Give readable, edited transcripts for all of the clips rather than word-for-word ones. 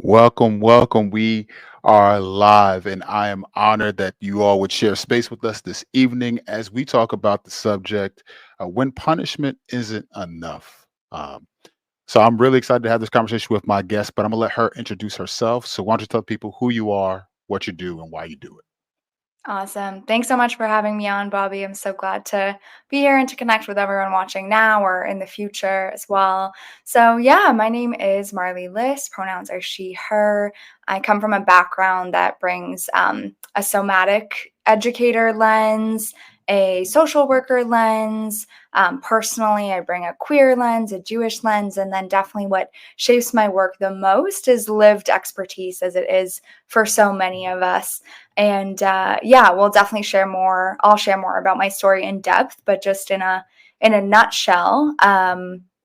Welcome, welcome. We are live, and I am honored that you all would share space with us this evening as we talk about the subject when punishment isn't enough. So I'm really excited to have this conversation with my guest, but I'm gonna let her introduce herself. So why don't you tell people who you are, what you do, and why you do it? Awesome. Thanks so much for having me on, Bobby. I'm so glad to be here and to connect with everyone watching now or in the future as well. So, yeah, my name is Marlee Liss. Pronouns are she, her. I come from a background that brings a somatic educator lens, a social worker lens. Personally, I bring a queer lens, a Jewish lens, and then definitely what shapes my work the most is lived expertise, as it is for so many of us. And yeah, we'll definitely share more. I'll share more about my story in depth, but just in a nutshell,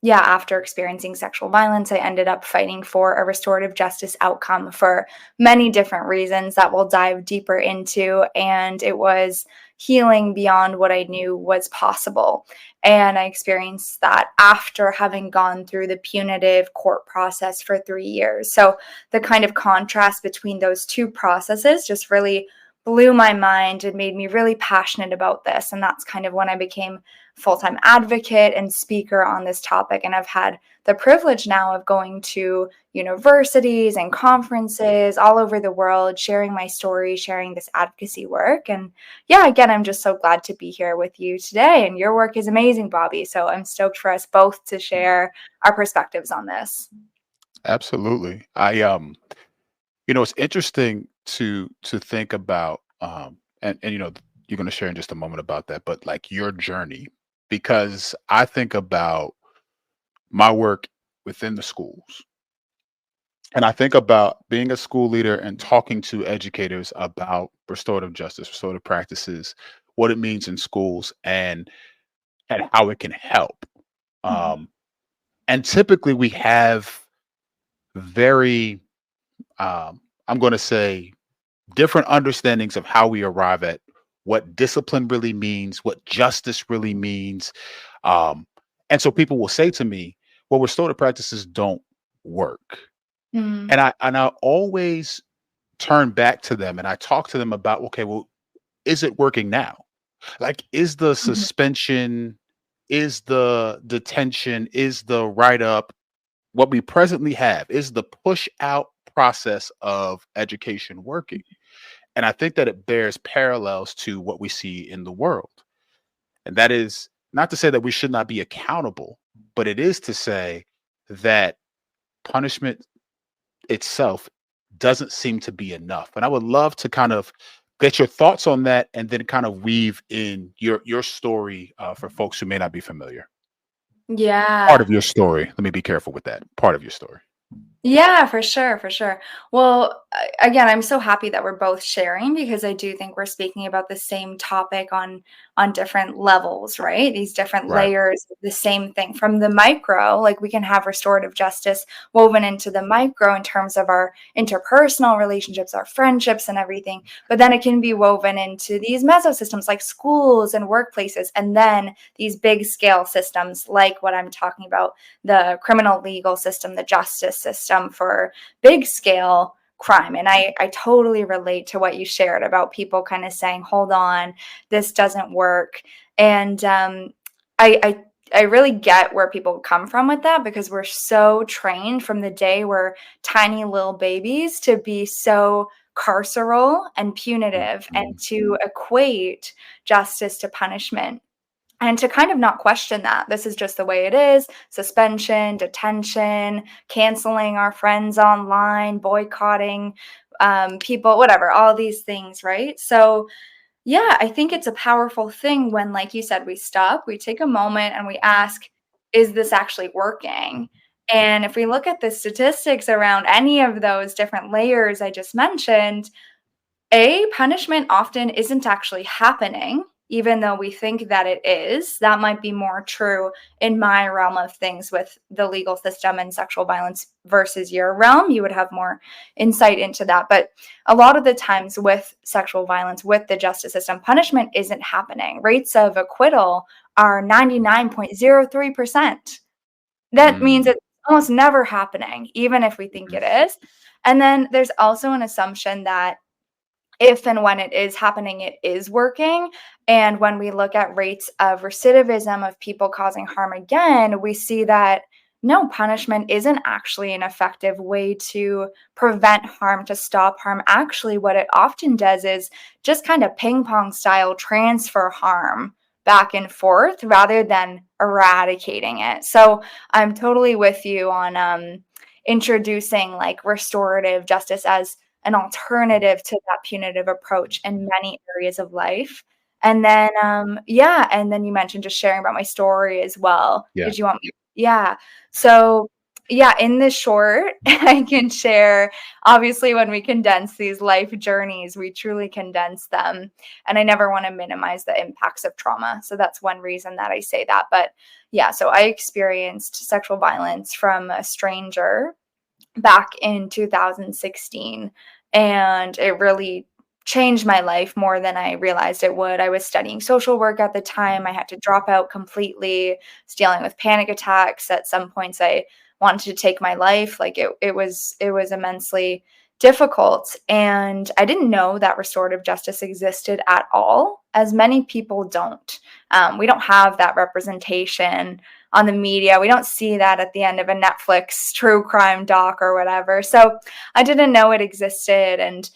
yeah, after experiencing sexual violence, I ended up fighting for a restorative justice outcome for many different reasons that we'll dive deeper into. And it was healing beyond what I knew was possible. And I experienced that after having gone through the punitive court process for 3 years. So the kind of contrast between those two processes just really blew my mind and made me really passionate about this. And that's kind of when I became full-time advocate and speaker on this topic. And I've had the privilege now of going to universities and conferences all over the world, sharing my story, sharing this advocacy work. And yeah, again, I'm just so glad to be here with you today. And your work is amazing, Bobby. So I'm stoked for us both to share our perspectives on this. Absolutely. It's interesting to think about, and you're going to share in just a moment about that, but like your journey, because I think about my work within the schools. And I think about being a school leader and talking to educators about restorative justice, restorative practices, what it means in schools, and how it can help. Mhm. Um, and typically, we have very, I'm going to say, different understandings of how we arrive at what discipline really means, what justice really means. Um, and so people will say to me, "Well, restorative practices don't work." Mm, And I always turn back to them and I talk to them about, okay, well, is it working now? Like, is the mhm. suspension, is the detention, is the write up what we presently have? Is the push out process of education working? And I think that it bears parallels to what we see in the world. And that is not to say that we should not be accountable, but it is to say that punishment itself doesn't seem to be enough. And I would love to kind of get your thoughts on that and then kind of weave in your story for folks who may not be familiar. Part Yeah. of your story. Let me be careful with that. Part of your story. Yeah, for sure, for sure. Well, again, I'm so happy that we're both sharing because I do think we're speaking about the same topic on different levels, right? These different Right. layers of the same thing. From the micro, like we can have restorative justice woven into the micro in terms of our interpersonal relationships, our friendships and everything, but then it can be woven into these mesosystems like schools and workplaces and then these big scale systems like what I'm talking about, the criminal legal system, the justice system for big scale crime. And I totally relate to what you shared about people kind of saying, hold on, this doesn't work. And I, I I really get where people come from with that because we're so trained from the day we're tiny little babies to be so carceral and punitive and Mhm. to equate justice to punishment and to kind of not question that. This is just the way it is. Suspension, detention, canceling our friends online, boycotting people, whatever, all these things, right? So, yeah, I think it's a powerful thing when, like you said, we stop, we take a moment, and we ask, is this actually working? And if we look at the statistics around any of those different layers I just mentioned, punishment often isn't actually happening, even though we think that it is. That might be more true in my realm of things with the legal system and sexual violence versus your realm. You would have more insight into that. But a lot of the times with sexual violence, with the justice system, punishment isn't happening. Rates of acquittal are 99.03%. That means Mm. it's almost never happening, even if we think Mhm. it is. And then there's also an assumption that if and when it is happening, it is working. And when we look at rates of recidivism of people causing harm again, we see that no, punishment isn't actually an effective way to prevent harm, to stop harm. Actually, what it often does is just kind of ping pong style transfer harm back and forth rather than eradicating it. So I'm totally with you on introducing like restorative justice as an alternative to that punitive approach in many areas of life. And then, yeah, and then you mentioned just sharing about my story as well. Yeah. Did you want me? Yeah. So, yeah, in this short, I can share obviously when we condense these life journeys, we truly condense them. And I never want to minimize the impacts of trauma. So that's one reason that I say that. But yeah, so I experienced sexual violence from a stranger back in 2016, and it really changed my life more than I realized it would. I was studying social work at the time. I had to drop out completely. I was dealing with panic attacks. At some points I wanted to take my life. Like it was immensely difficult, and I didn't know that restorative justice existed at all, as many people don't. We don't have that representation on the media. We don't see that at the end of a Netflix true crime doc or whatever. So I didn't know it existed. And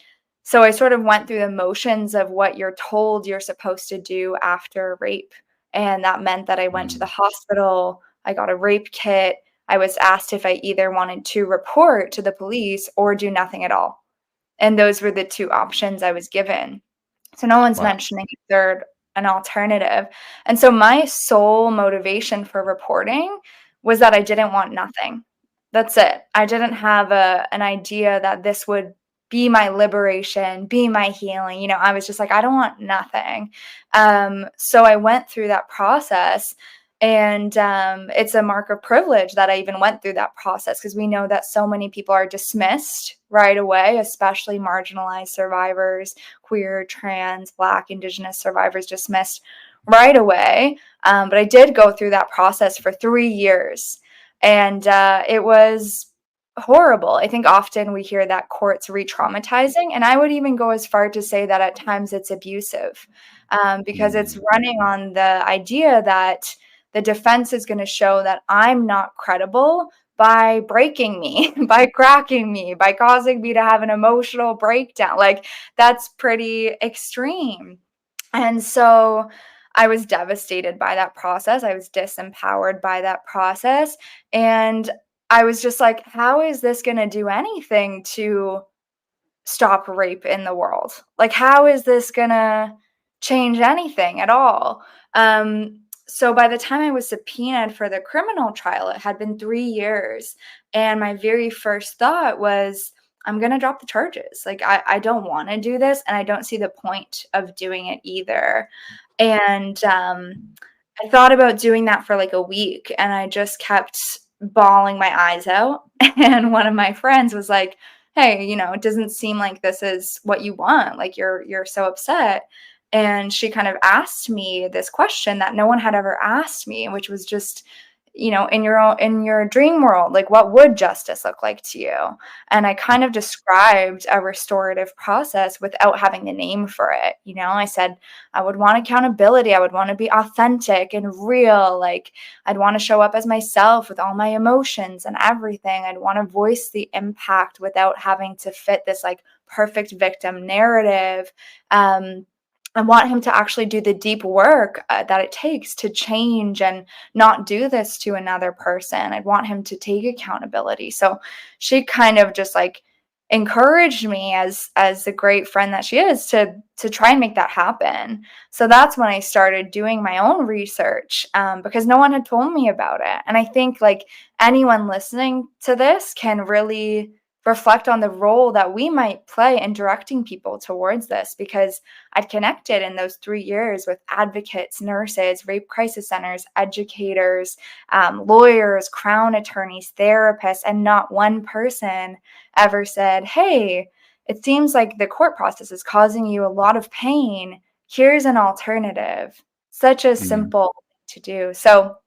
so I sort of went through the motions of what you're told you're supposed to do after rape. And that meant that I went to the Mm. hospital, I got a rape kit. I was asked if I either wanted to report to the police or do nothing at all. And those were the two options I was given. So no one's Wow. mentioning a third, an alternative. And so my sole motivation for reporting was that I didn't want nothing. That's it. I didn't have an idea that this would be my liberation, be my healing. I was just like, I don't want nothing. So I went through that process, and it's a mark of privilege that I even went through that process, because we know that so many people are dismissed right away, especially marginalized survivors, queer, trans, Black, Indigenous survivors dismissed right away. But I did go through that process for 3 years, and it was horrible. I think often we hear that courts re-traumatizing, and I would even go as far to say that at times it's abusive, because it's Mm. running on the idea that the defense is going to show that I'm not credible by breaking me, by cracking me, by causing me to have an emotional breakdown. Like, that's pretty extreme. And so I was devastated by that process. I was disempowered by that process. And I was just like, how is this going to do anything to stop rape in the world? Like, how is this gonna change anything at all? So by the time I was subpoenaed for the criminal trial, it had been 3 years. And my very first thought was, I'm gonna drop the charges. Like, I don't want to do this, and I don't see the point of doing it either. And I thought about doing that for like a week, and I just kept bawling my eyes out. And one of my friends was like, hey, it doesn't seem like this is what you want. Like, you're so upset. And she kind of asked me this question that no one had ever asked me, which was just, in your dream world, like, what would justice look like to you? And I kind of described a restorative process without having the name for it. I said I would want accountability. I would want to be authentic and real. Like, I'd want to show up as myself with all my emotions and everything. I'd want to voice the impact without having to fit this like perfect victim narrative. I want him to actually do the deep work that it takes to change and not do this to another person. I'd want him to take accountability. So she kind of just like encouraged me as the great friend that she is to try and make that happen. So that's when I started doing my own research, because no one had told me about it. And I think like anyone listening to this can really reflect on the role that we might play in directing people towards this, because I'd connected in those 3 years with advocates, nurses, rape crisis centers, educators, lawyers, crown attorneys, therapists, and not one person ever said, hey, it seems like the court process is causing you a lot of pain. Here's an alternative. Such a Mm. simple thing to do. So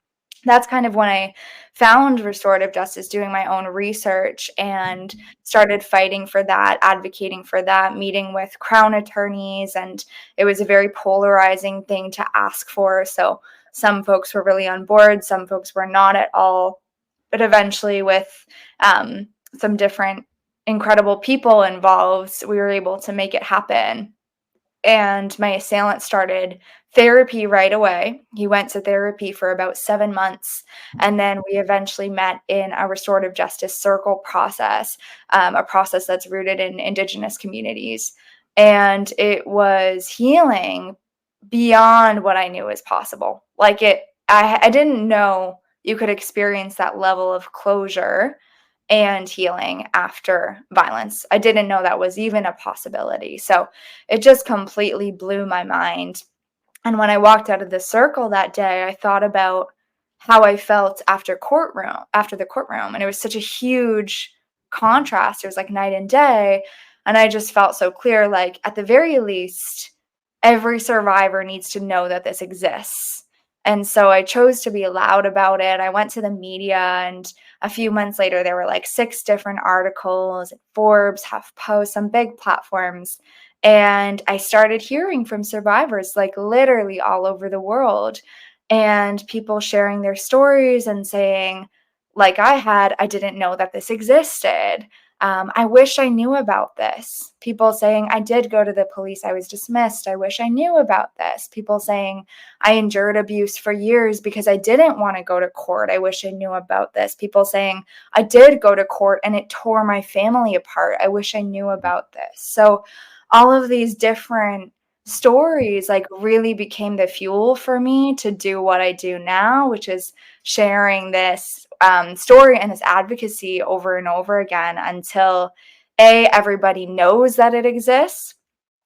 that's kind of when I found restorative justice, doing my own research and started fighting for that, advocating for that, meeting with crown attorneys. And it was a very polarizing thing to ask for. So some folks were really on board, some folks were not at all. But eventually, with um, some different incredible people involved, we were able to make it happen. And my assailant started therapy right away. He went to therapy for about 7 months, and then we eventually met in a restorative justice circle process, a process that's rooted in Indigenous communities. And it was healing beyond what I knew was possible. Like I didn't know you could experience that level of closure and healing after violence. I didn't know that was even a possibility. So it just completely blew my mind. And when I walked out of the circle that day, I thought about how I felt after the courtroom. And it was such a huge contrast. It was like night and day. And I just felt so clear, like at the very least, every survivor needs to know that this exists. And so I chose to be loud about it. I went to the media, and a few months later, there were like 6 different articles at Forbes, HuffPost, some big platforms. And I started hearing from survivors like literally all over the world, and people sharing their stories and saying, like I didn't know that this existed. I wish I knew about this. People saying, I did go to the police. I was dismissed. I wish I knew about this. People saying, I endured abuse for years because I didn't want to go to court. I wish I knew about this. People saying, I did go to court and it tore my family apart. I wish I knew about this. So, all of these different stories like really became the fuel for me to do what I do now, which is sharing this story and this advocacy over and over again until everybody knows that it exists,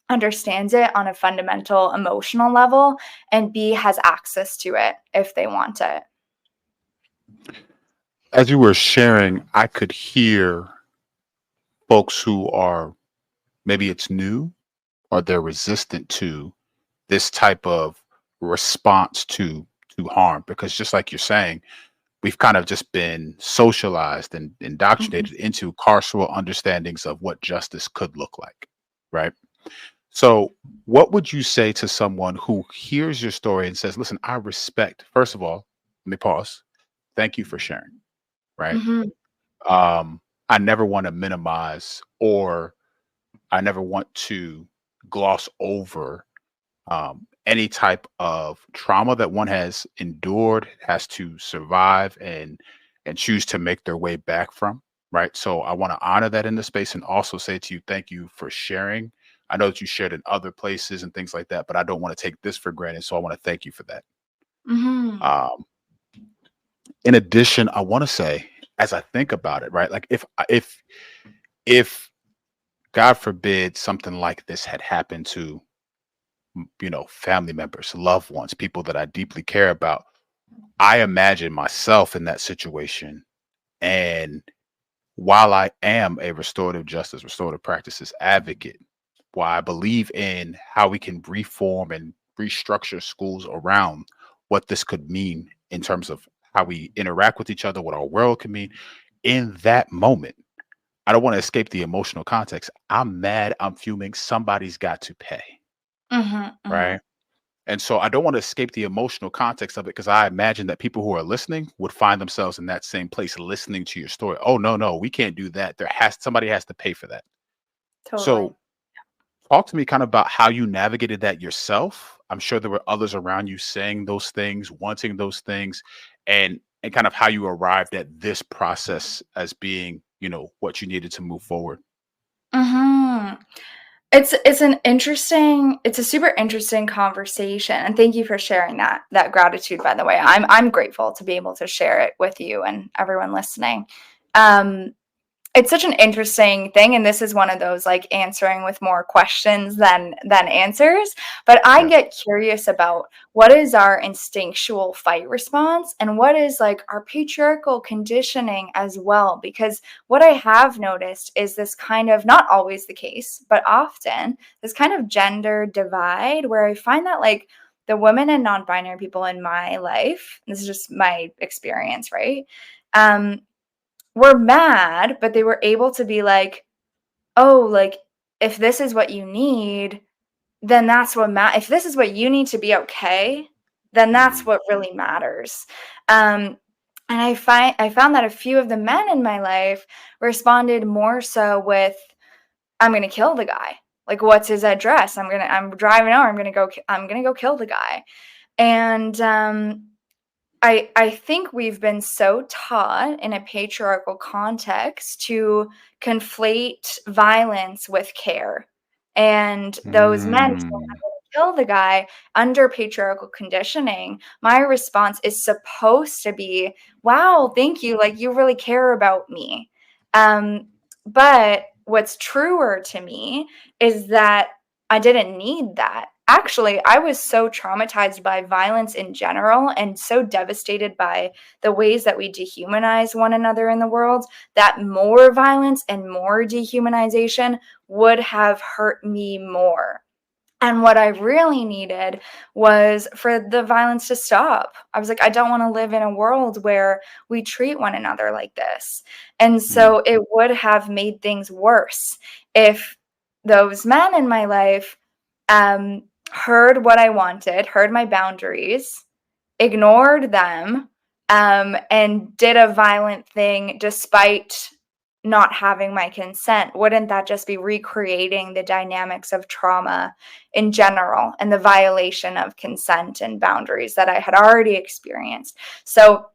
understands it on a fundamental emotional level, and B, has access to it if they want it. As you were sharing, I could hear folks who are, maybe it's new or they're resistant to this type of response to harm, because just like you're saying, we've kind of just been socialized and Mhm. indoctrinated into carceral understandings of what justice could look like, right? So what would you say to someone who hears your story and says, listen, I respect, first of all, let me pause, thank you for sharing, right? Mhm. um I never want to minimize, or I never want to gloss over any type of trauma that one has endured, has to survive and choose to make their way back from. Right. So I want to honor that in the space and also say to you, thank you for sharing. I know that you shared in other places and things like that, but I don't want to take this for granted. So I want to thank you for that. Mhm. Um, in addition, I want to say, as I think about it, right, like if God forbid something like this had happened to family members, loved ones, people that I deeply care about, I imagine myself in that situation. And while I am a restorative justice, restorative practices advocate, while I believe in how we can reform and restructure schools around what this could mean in terms of how we interact with each other, what our world can mean, in that moment, I don't want to escape the emotional context. I'm mad, I'm fuming, somebody's got to pay, Mhm. right? Mhm. And so I don't want to escape the emotional context of it, because I imagine that people who are listening would find themselves in that same place listening to your story. Oh, no, no, we can't do that. Somebody has to pay for that. Totally. So talk to me kind of about how you navigated that yourself. I'm sure there were others around you saying those things, wanting those things, and kind of how you arrived at this process as being, what you needed to move forward. Mhm. It's a super interesting conversation, and thank you for sharing that gratitude, by the way. I'm grateful to be able to share it with you and everyone listening. Um, it's such an interesting thing, and this is one of those, like, answering with more questions than answers, but I Yes. get curious about what is our instinctual fight response and what is, like, our patriarchal conditioning as well, because what I have noticed is this kind of, not always the case, but often, this kind of gender divide where I find that, like, the women and non-binary people in my life, this is just my experience, right? Um, were mad, but they were able to be like, oh, like, if this is what you need, then that's what if this is what you need to be okay, then that's Mhm. what really matters. And I found that a few of the men in my life responded more so with, I'm gonna kill the guy. Like, what's his address? I'm driving over. I'm gonna go kill the guy. And I think we've been so taught in a patriarchal context to conflate violence with care. And those men saying, "I'm Mm. gonna kill the guy," under patriarchal conditioning, my response is supposed to be, "Wow, thank you, like, you really care about me." But what's truer to me is that I didn't need that. Actually, I was so traumatized by violence in general and so devastated by the ways that we dehumanize one another in the world that more violence and more dehumanization would have hurt me more. And what I really needed was for the violence to stop. I was like, I don't want to live in a world where we treat one another like this. And Mm. so it would have made things worse if those men in my life heard what I wanted, heard my boundaries, ignored them, and did a violent thing despite not having my consent. Wouldn't that just be recreating the dynamics of trauma in general and the violation of consent and boundaries that I had already experienced? So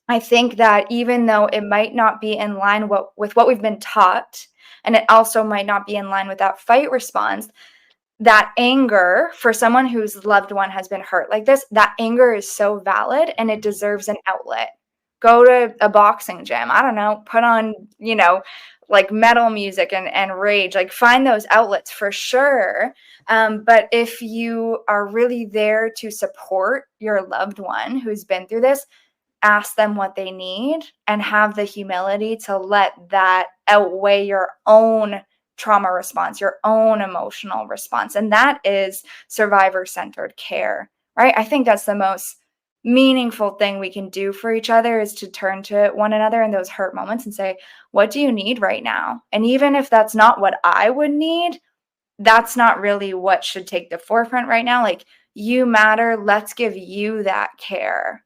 I think that even though it might not be in line with what we've been taught, and it also might not be in line with that fight response, that anger for someone whose loved one has been hurt like this, that anger is so valid and it deserves an outlet. Go to a boxing gym. I don't know, put on, like metal music and rage. Like find those outlets for sure. But if you are really there to support your loved one who's been through this, ask them what they need and have the humility to let that outweigh your own trauma response, your own emotional response. And that is survivor centered care, right? I think that's the most meaningful thing we can do for each other is to turn to one another in those hurt moments and say, what do you need right now? And even if that's not what I would need, that's not really what should take the forefront right now. Like, you matter. Let's give you that care.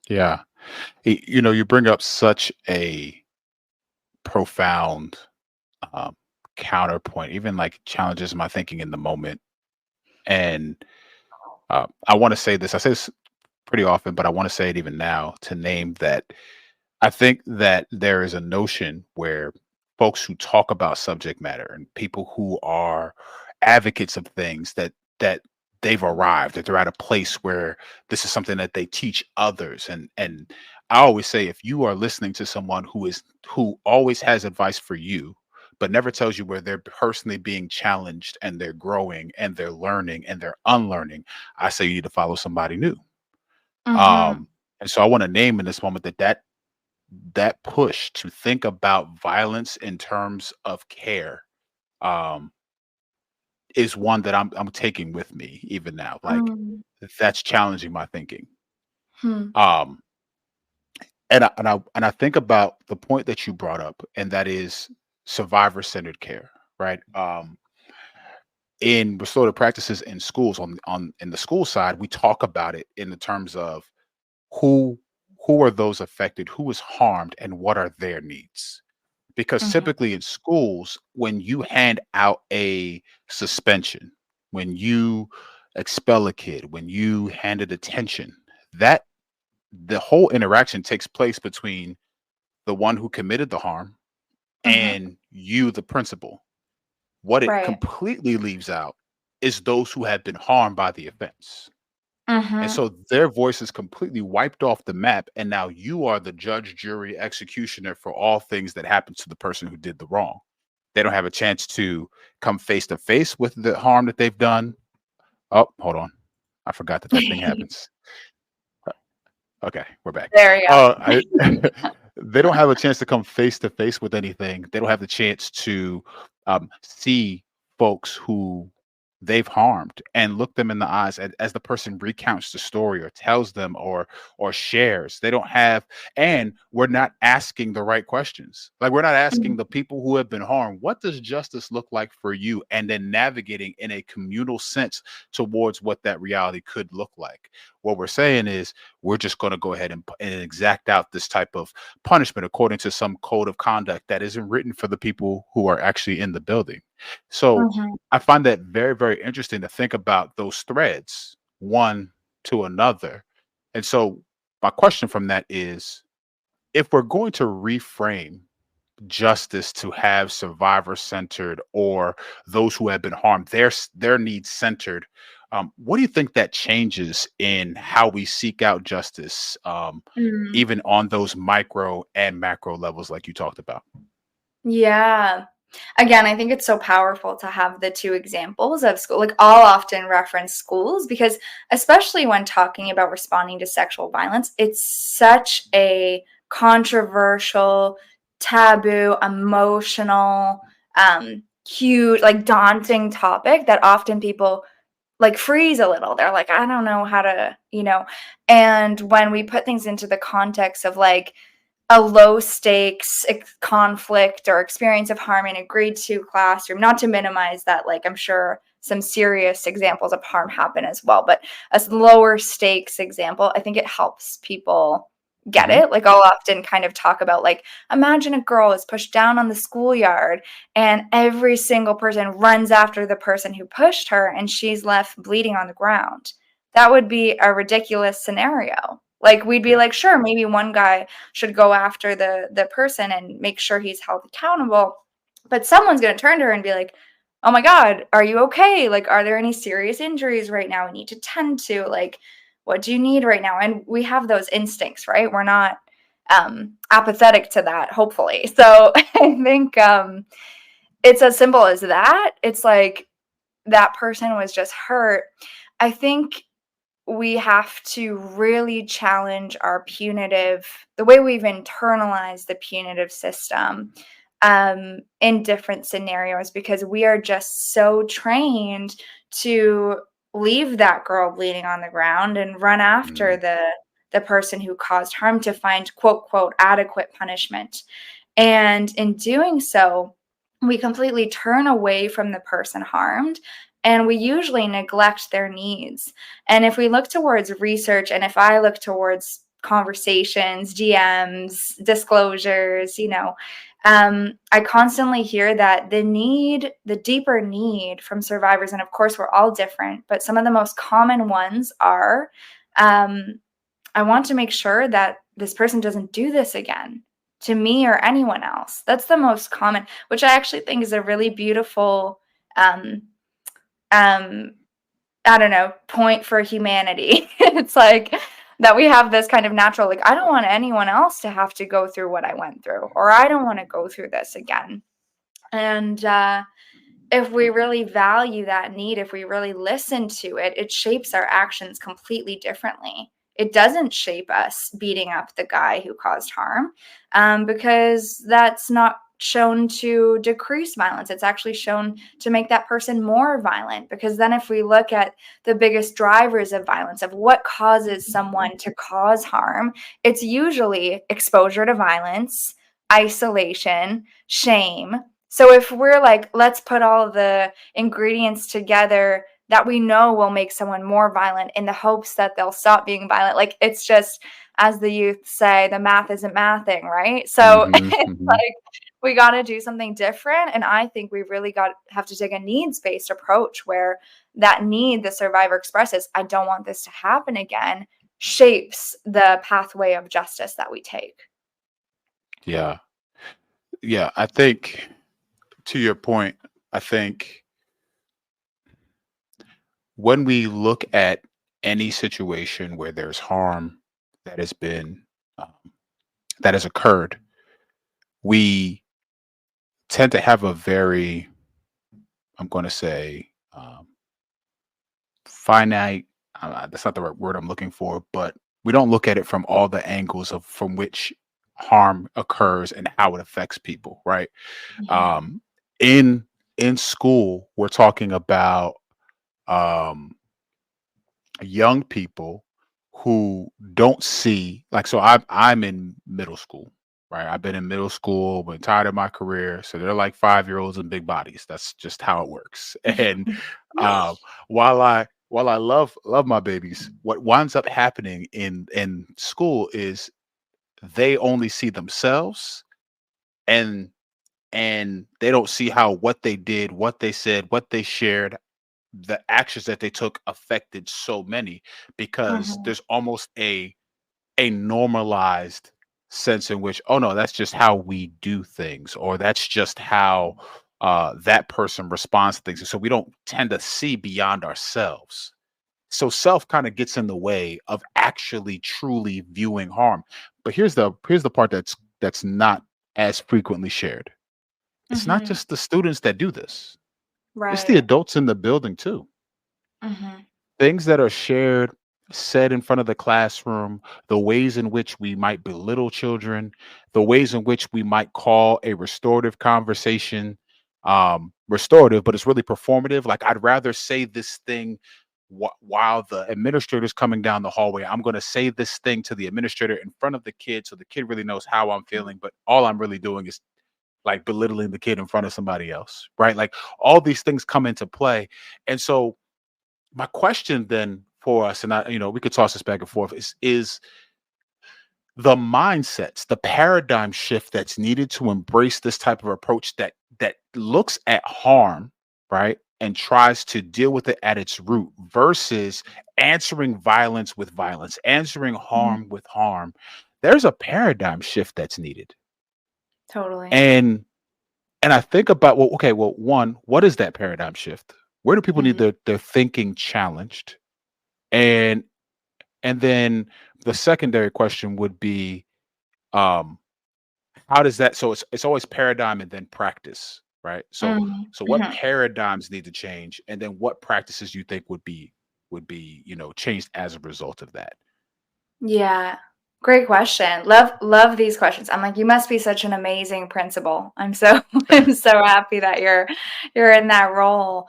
Yeah. You bring up such a profound um, counterpoint, even like challenges my thinking in the moment. And I want to say this. I say this pretty often, but I want to say it even now to name that I think that there is a notion where folks who talk about subject matter and people who are advocates of things that they've arrived, that they're at a place where this is something that they teach others. And I always say if you are listening to someone who always has advice for you, but never tells you where they're personally being challenged and they're growing and they're learning and they're unlearning, I say you need to follow somebody new. Mhm. And so I want to name in this moment that push to think about violence in terms of care um, is one that I'm taking with me even now. Like Mm. that's challenging my thinking. Hmm. Um, and I think about the point that you brought up, and that is survivor centered care, right? In restorative practices in schools, on in the school side, we talk about it in the terms of who who are those affected, who is harmed, and what are their needs. Because Mhm. typically in schools, when you hand out a suspension, when you expel a kid, when you hand a detention, that the whole interaction takes place between the one who committed the harm Mhm. and you, the principal. What it Right. completely leaves out is those who have been harmed by the offense. And Mhm. so their voice is completely wiped off the map. And now you are the judge, jury, executioner for all things that happens to the person who did the wrong. They don't have a chance to come face to face with the harm that they've done. Oh, hold on. I forgot that thing happens. Okay, we're back. There you I, they don't have a chance to come face to face with anything. They don't have the chance to see folks who they've harmed and look them in the eyes as the person recounts the story or tells them or shares. They don't have, and we're not asking the right questions. Like, we're not asking Mhm. the people who have been harmed, what does justice look like for you? And then navigating in a communal sense towards what that reality could look like. What we're saying is we're just going to go ahead and exact out this type of punishment according to some code of conduct that isn't written for the people who are actually in the building. So Mhm. I find that very, very interesting to think about those threads one to another. And so my question from that is, if we're going to reframe justice to have survivor centered, or those who have been harmed, their needs centered, what do you think that changes in how we seek out justice, Mm. even on those micro and macro levels like you talked about? Yeah. Again, I think it's so powerful to have the two examples of school. Like, I'll often reference schools because, especially when talking about responding to sexual violence, it's such a controversial, taboo, emotional, huge, like daunting topic that often people like freeze a little. They're like, I don't know how to, and when we put things into the context of like a low stakes conflict or experience of harm in a grade 2 classroom, not to minimize that, like, I'm sure some serious examples of harm happen as well, but a lower stakes example, I think it helps people get Hmm. it. Like, I'll often kind of talk about, like, imagine a girl is pushed down on the schoolyard and every single person runs after the person who pushed her and she's left bleeding on the ground. That would be a ridiculous scenario. Like, we'd be Yeah. like, sure, maybe one guy should go after the person and make sure he's held accountable. But someone's going to turn to her and be like, "Oh my god, are you okay? Like, are there any serious injuries right now we need to tend to? Like, what do you need right now?" And we have those instincts, right? We're not apathetic to that, hopefully. So I think it's as simple as that. It's like that person was just hurt. I think we have to really challenge our punitive the way we've internalized the punitive system, in different scenarios, because we are just so trained to leave that girl bleeding on the ground and run after Mhm. the person who caused harm to find quote quote adequate punishment. And in doing so, we completely turn away from the person harmed and we usually neglect their needs. And if we look towards research, and if I look towards conversations, DMs, disclosures, I constantly hear that the deeper need from survivors, and of course, we're all different, but some of the most common ones are, um, I want to make sure that this person doesn't do this again to me or anyone else. That's the most common, which I actually think is a really beautiful, um, um, I don't know, point for humanity. It's like that we have this kind of natural, like, I don't want anyone else to have to go through what I went through, or I don't want to go through this again. And if we really value that need, if we really listen to it, it shapes our actions completely differently. It doesn't shape us beating up the guy who caused harm, because that's not shown to decrease violence. It's actually shown to make that person more violent. Because then, if we look at the biggest drivers of violence, of what causes someone to cause harm, it's usually exposure to violence, isolation, shame. So if we're like, let's put all of the ingredients together that we know will make someone more violent in the hopes that they'll stop being violent, like, it's just, as the youth say, the math isn't mathing, right? So Mhm. it's Mhm. like we got to do something different. And I think we really got have to take a needs based approach where that need the survivor expresses, I don't want this to happen again, shapes the pathway of justice that we take. Yeah. Yeah. I think, to your point, I think when we look at any situation where there's harm that has been, um, that has occurred, we tend to have a very, I'm going to say, finite. That's not the right word I'm looking for, but we don't look at it from all the angles of from which harm occurs and how it affects people, right? Mhm. Um, in in school, we're talking about um, young people who don't see like so I'm in middle school, right? I've been in middle school my entire of my career, so they're like 5-year-olds and big bodies. That's just how it works. And um, while I love my babies, what winds up happening in school is they only see themselves and they don't see how what they did, what they said, what they shared, the actions that they took affected so many because Mhm, there's almost a normalized sense in which, oh no, that's just how we do things, or that's just how that person responds to things. And so we don't tend to see beyond ourselves. So self kind of gets in the way of actually truly viewing harm. But here's the part that's not as frequently shared. It's not mhm. just the students that do this. It's the Right. adults in the building too. Mhm, Things that are shared, said in front of the classroom, the ways in which we might belittle children, the ways in which we might call a restorative conversation restorative, but it's really performative. Like, I'd rather say this thing while the administrator's coming down the hallway. I'm going to say this thing to the administrator in front of the kid so the kid really knows how I'm feeling. But all I'm really doing is like belittling the kid in front of somebody else, right? Like, all these things come into play. And so, my question then for us, and we could toss this back and forth, is the mindsets, the paradigm shift that's needed to embrace this type of approach that looks at harm, right, and tries to deal with it at its root versus answering violence with violence, answering mhm. harm with harm. There's a paradigm shift that's needed. Totally. And I think about, well, okay, well, one, what is that paradigm shift? Where do people need Mhm. their thinking challenged? And then the secondary question would be, um, how does that so it's always paradigm and then practice, right? So Mhm, what mhm. paradigms need to change and then what practices you think would be, changed as a result of that? Yeah. Great question. Love these questions. I'm like, "You must be such an amazing principal." I'm so I'm so happy that you're in that role.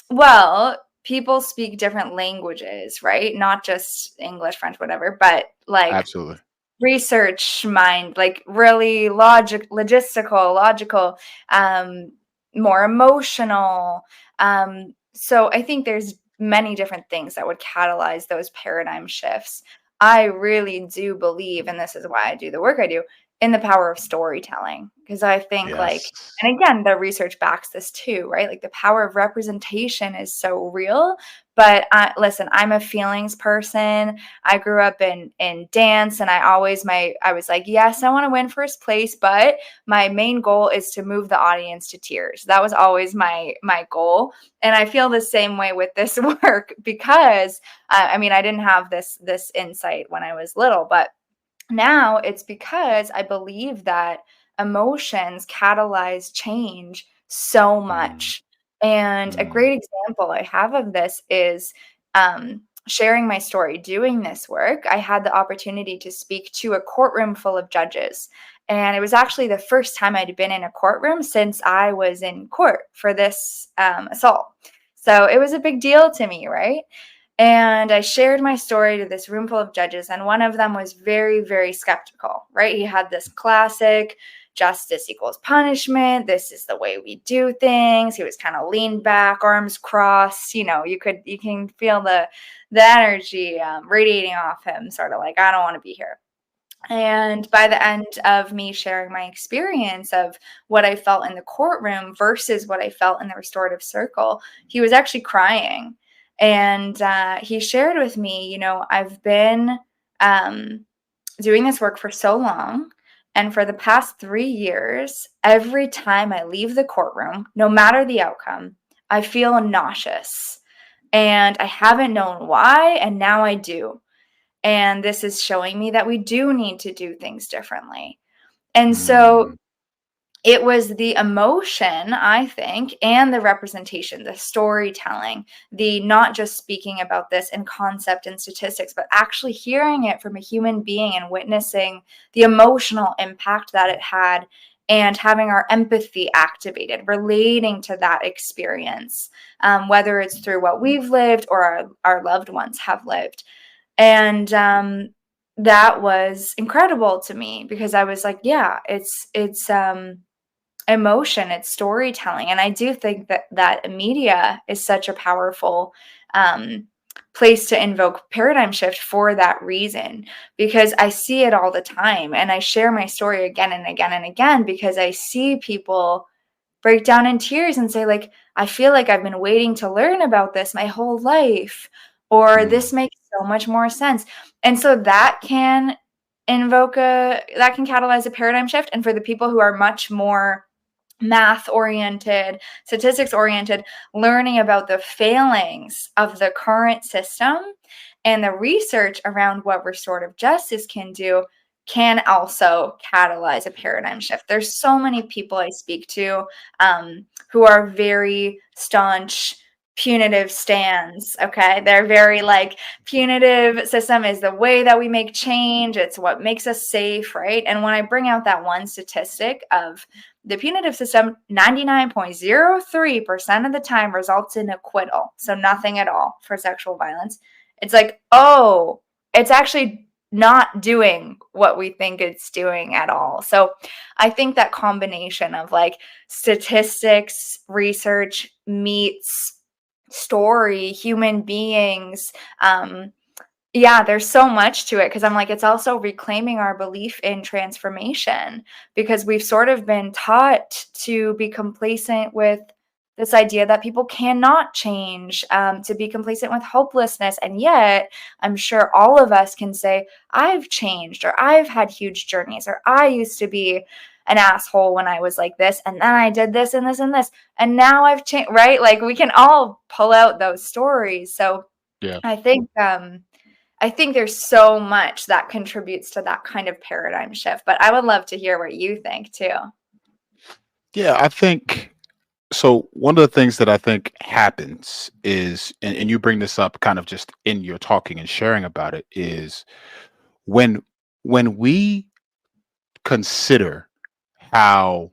Well, people speak different languages, right? Not just English, French, whatever, but, like, Absolutely. research mind, like really logistical, logical, um, more emotional. So I think there's many different things that would catalyze those paradigm shifts. I really do believe, and this is why I do the work I do, in the power of storytelling. Because I think like, Yes. and again, the research backs this too, right? Like the power of representation is so real. But listen, I'm a feelings person. I grew up in dance and I was like, yes, I want to win first place, but my main goal is to move the audience to tears. That was always my goal. And I feel the same way with this work because I mean, I didn't have this insight when I was little, but now it's because I believe that emotions catalyze change so Mm, much. And a mm, great example I have of this is sharing my story. Doing this work, I had the opportunity to speak to a courtroom full of judges. And it was actually the first time I'd been in a courtroom since I was in court for this assault. So it was a big deal to me, right? And I shared my story to this room full of judges, and one of them was very, very skeptical, right? He had this classic justice equals punishment. This is the way we do things. He was kind of leaned back, arms crossed. You can feel the energy radiating off him, sort of like, I don't want to be here. And by the end of me sharing my experience of what I felt in the courtroom versus what I felt in the restorative circle, he was actually crying. And he shared with me, I've been um, doing this work for so long. And for the past 3 years, every time I leave the courtroom, no matter the outcome, I feel nauseous. And I haven't known why. And now I do. And this is showing me that we do need to do things differently. And so mm, it was the emotion, I think, and the representation, the storytelling, the not just speaking about this in concept and statistics, but actually hearing it from a human being and witnessing the emotional impact that it had and having our empathy activated, relating to that experience, whether it's through what we've lived or our loved ones have lived. And that was incredible to me because I was like, yeah, it's emotion, it's storytelling. And I do think that media is such a powerful um, place to invoke paradigm shift for that reason, because I see it all the time and I share my story again and again and again because I see people break down in tears and say, like, I feel like I've been waiting to learn about this my whole life, or Mm, this makes so much more sense. And so that can catalyze a paradigm shift. And for the people who are much more math oriented, statistics oriented, learning about the failings of the current system and the research around what restorative justice can do can also catalyze a paradigm shift. There's so many people I speak to who are very staunch punitive stands. Okay, they're very like, punitive system is the way that we make change, it's what makes us safe, right? And when I bring out that one statistic of the punitive system, 99.03% of the time results in acquittal, so nothing at all for sexual violence. It's like, oh, it's actually not doing what we think it's doing at all. So I think that combination of like statistics, research meets story, human beings, yeah, there's so much to it because I'm like, it's also reclaiming our belief in transformation because we've sort of been taught to be complacent with this idea that people cannot change, to be complacent with hopelessness. And yet, I'm sure all of us can say, I've changed, or I've had huge journeys, or I used to be an asshole when I was like this, and then I did this and this and this, and now I've changed, right? Like we can all pull out those stories. So yeah. I think, I think there's so much that contributes to that kind of paradigm shift, but I would love to hear what you think too. Yeah, I think so. One of the things that I think happens is, and you bring this up kind of just in your talking and sharing about it, is when we consider how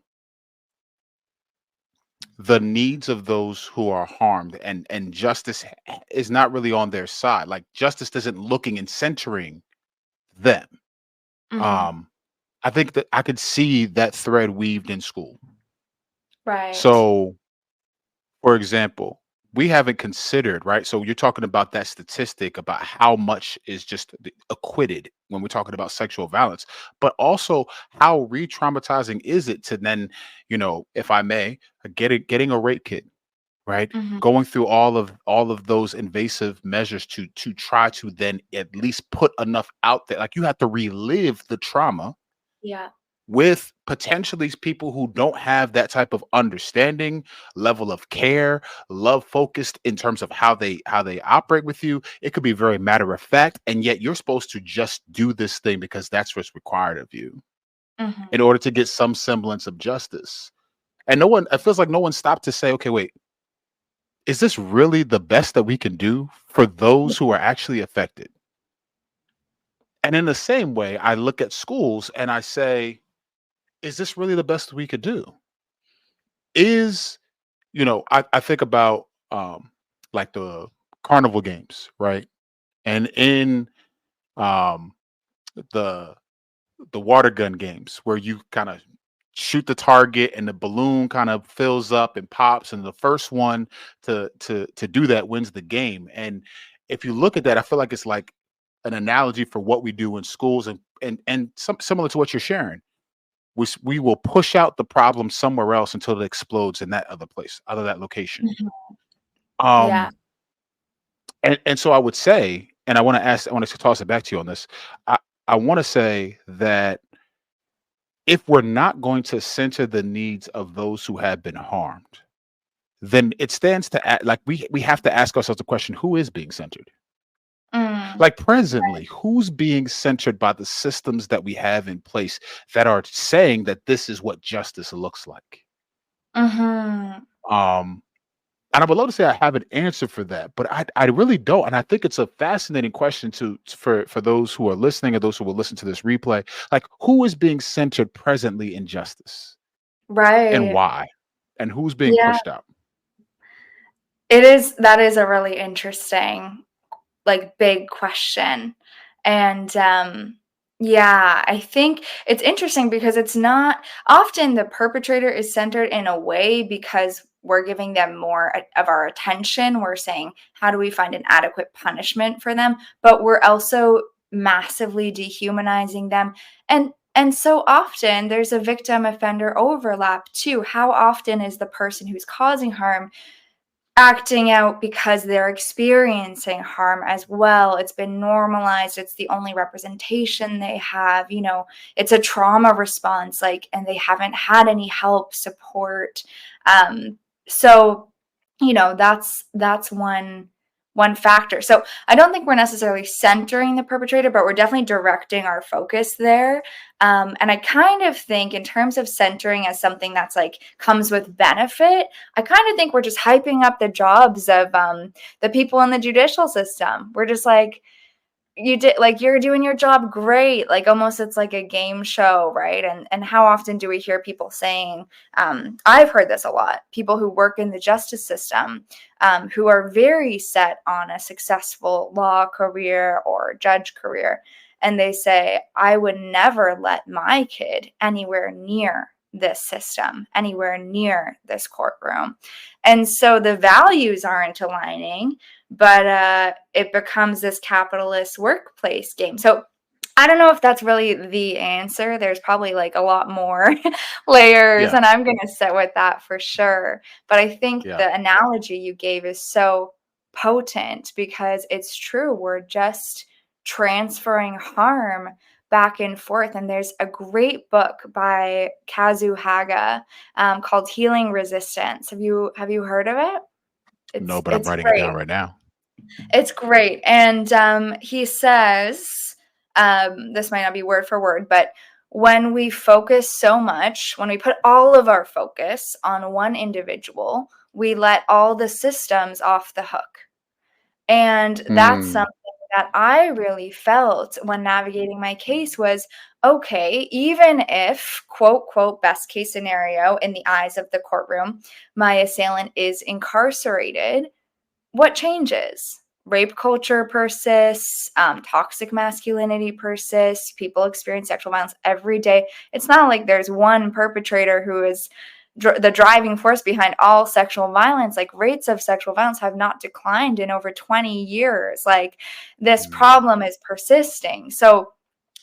the needs of those who are harmed and justice is not really on their side. Like justice isn't looking and centering them. Mhm. Um, I think that I could see that thread weaved in school. Right. So, for example, we haven't considered, right? So you're talking about that statistic about how much is just acquitted when we're talking about sexual violence, but also how re-traumatizing is it to then, if I may, getting a rape kit, right? Mhm. Going through all of those invasive measures to try to then at least put enough out there. Like you have to relive the trauma Yeah. with potentially people who don't have that type of understanding, level of care, love focused in terms of how they operate with you. It could be very matter of fact, and yet you're supposed to just do this thing because that's what's required of you in Mhm. order to get some semblance of justice. And no one, it feels like no one stopped to say, okay, wait, is this really the best that we can do for those who are actually affected? And in the same way, I look at schools and I say, is this really the best we could do? Is I think about like the carnival games, right? And in um the water gun games where you kind of shoot the target and the balloon kind of fills up and pops, and the first one to do that wins the game. And if you look at that, I feel like it's like an analogy for what we do in schools, and some similar to what you're sharing. We will push out the problem somewhere else until it explodes in that other place, out of that location. Mhm. Yeah. Um, and so I would say, and I want to toss it back to you on this. I, I want to say that if we're not going to center the needs of those who have been harmed, then it stands to like we have to ask ourselves the question: who is being centered? Mm. Like presently, who's being centered by the systems that we have in place that are saying that this is what justice looks like? Mhm. Um, And I would love to say I have an answer for that, but I really don't. And I think it's a fascinating question for those who are listening or those who will listen to this replay. Like, who is being centered presently in justice? and Right. why, and who's being Yeah. pushed out? That is a really interesting, like, big question. And, yeah, I think it's interesting because it's not often the perpetrator is centered in a way because we're giving them more of our attention. We're saying, how do we find an adequate punishment for them? But we're also massively dehumanizing them. And so often there's a victim offender overlap too. How often is the person who's causing harm acting out because they're experiencing harm as well? It's been normalized. It's the only representation they have. It's a trauma response, like, and they haven't had any help, support. Um, so, that's one factor. So I don't think we're necessarily centering the perpetrator, but we're definitely directing our focus there. And I kind of think in terms of centering as something that's like comes with benefit, I kind of think we're just hyping up the jobs of the people in the judicial system. We're just like, you did, like, you're doing your job great, like almost it's like a game show, right? And how often do we hear people saying, I've heard this a lot, people who work in the justice system, who are very set on a successful law career or judge career, and they say, I would never let my kid anywhere near this system, anywhere near this courtroom. And so the values aren't aligning, but it becomes this capitalist workplace game. So I don't know if that's really the answer. There's probably like a lot more layers, Yeah, and I'm going to sit with that for sure. But I think yeah. the analogy you gave is so potent because it's true. We're just transferring harm back and forth. And there's a great book by Kazu Haga called Healing Resistance. Have you heard of it? No, It's but I'm it's writing it great. down right now. It's great. And he says, this might not be word for word, but when we focus so much, when we put all of our focus on one individual, we let all the systems off the hook. And that's Mm, something that I really felt when navigating my case was, okay, even if, quote, quote, best case scenario in the eyes of the courtroom, my assailant is incarcerated, what changes? Rape culture persists, toxic masculinity persists, people experience sexual violence every day. It's not like there's one perpetrator who is the driving force behind all sexual violence. Like, rates of sexual violence have not declined in over 20 years. Like, this mm. problem is persisting. So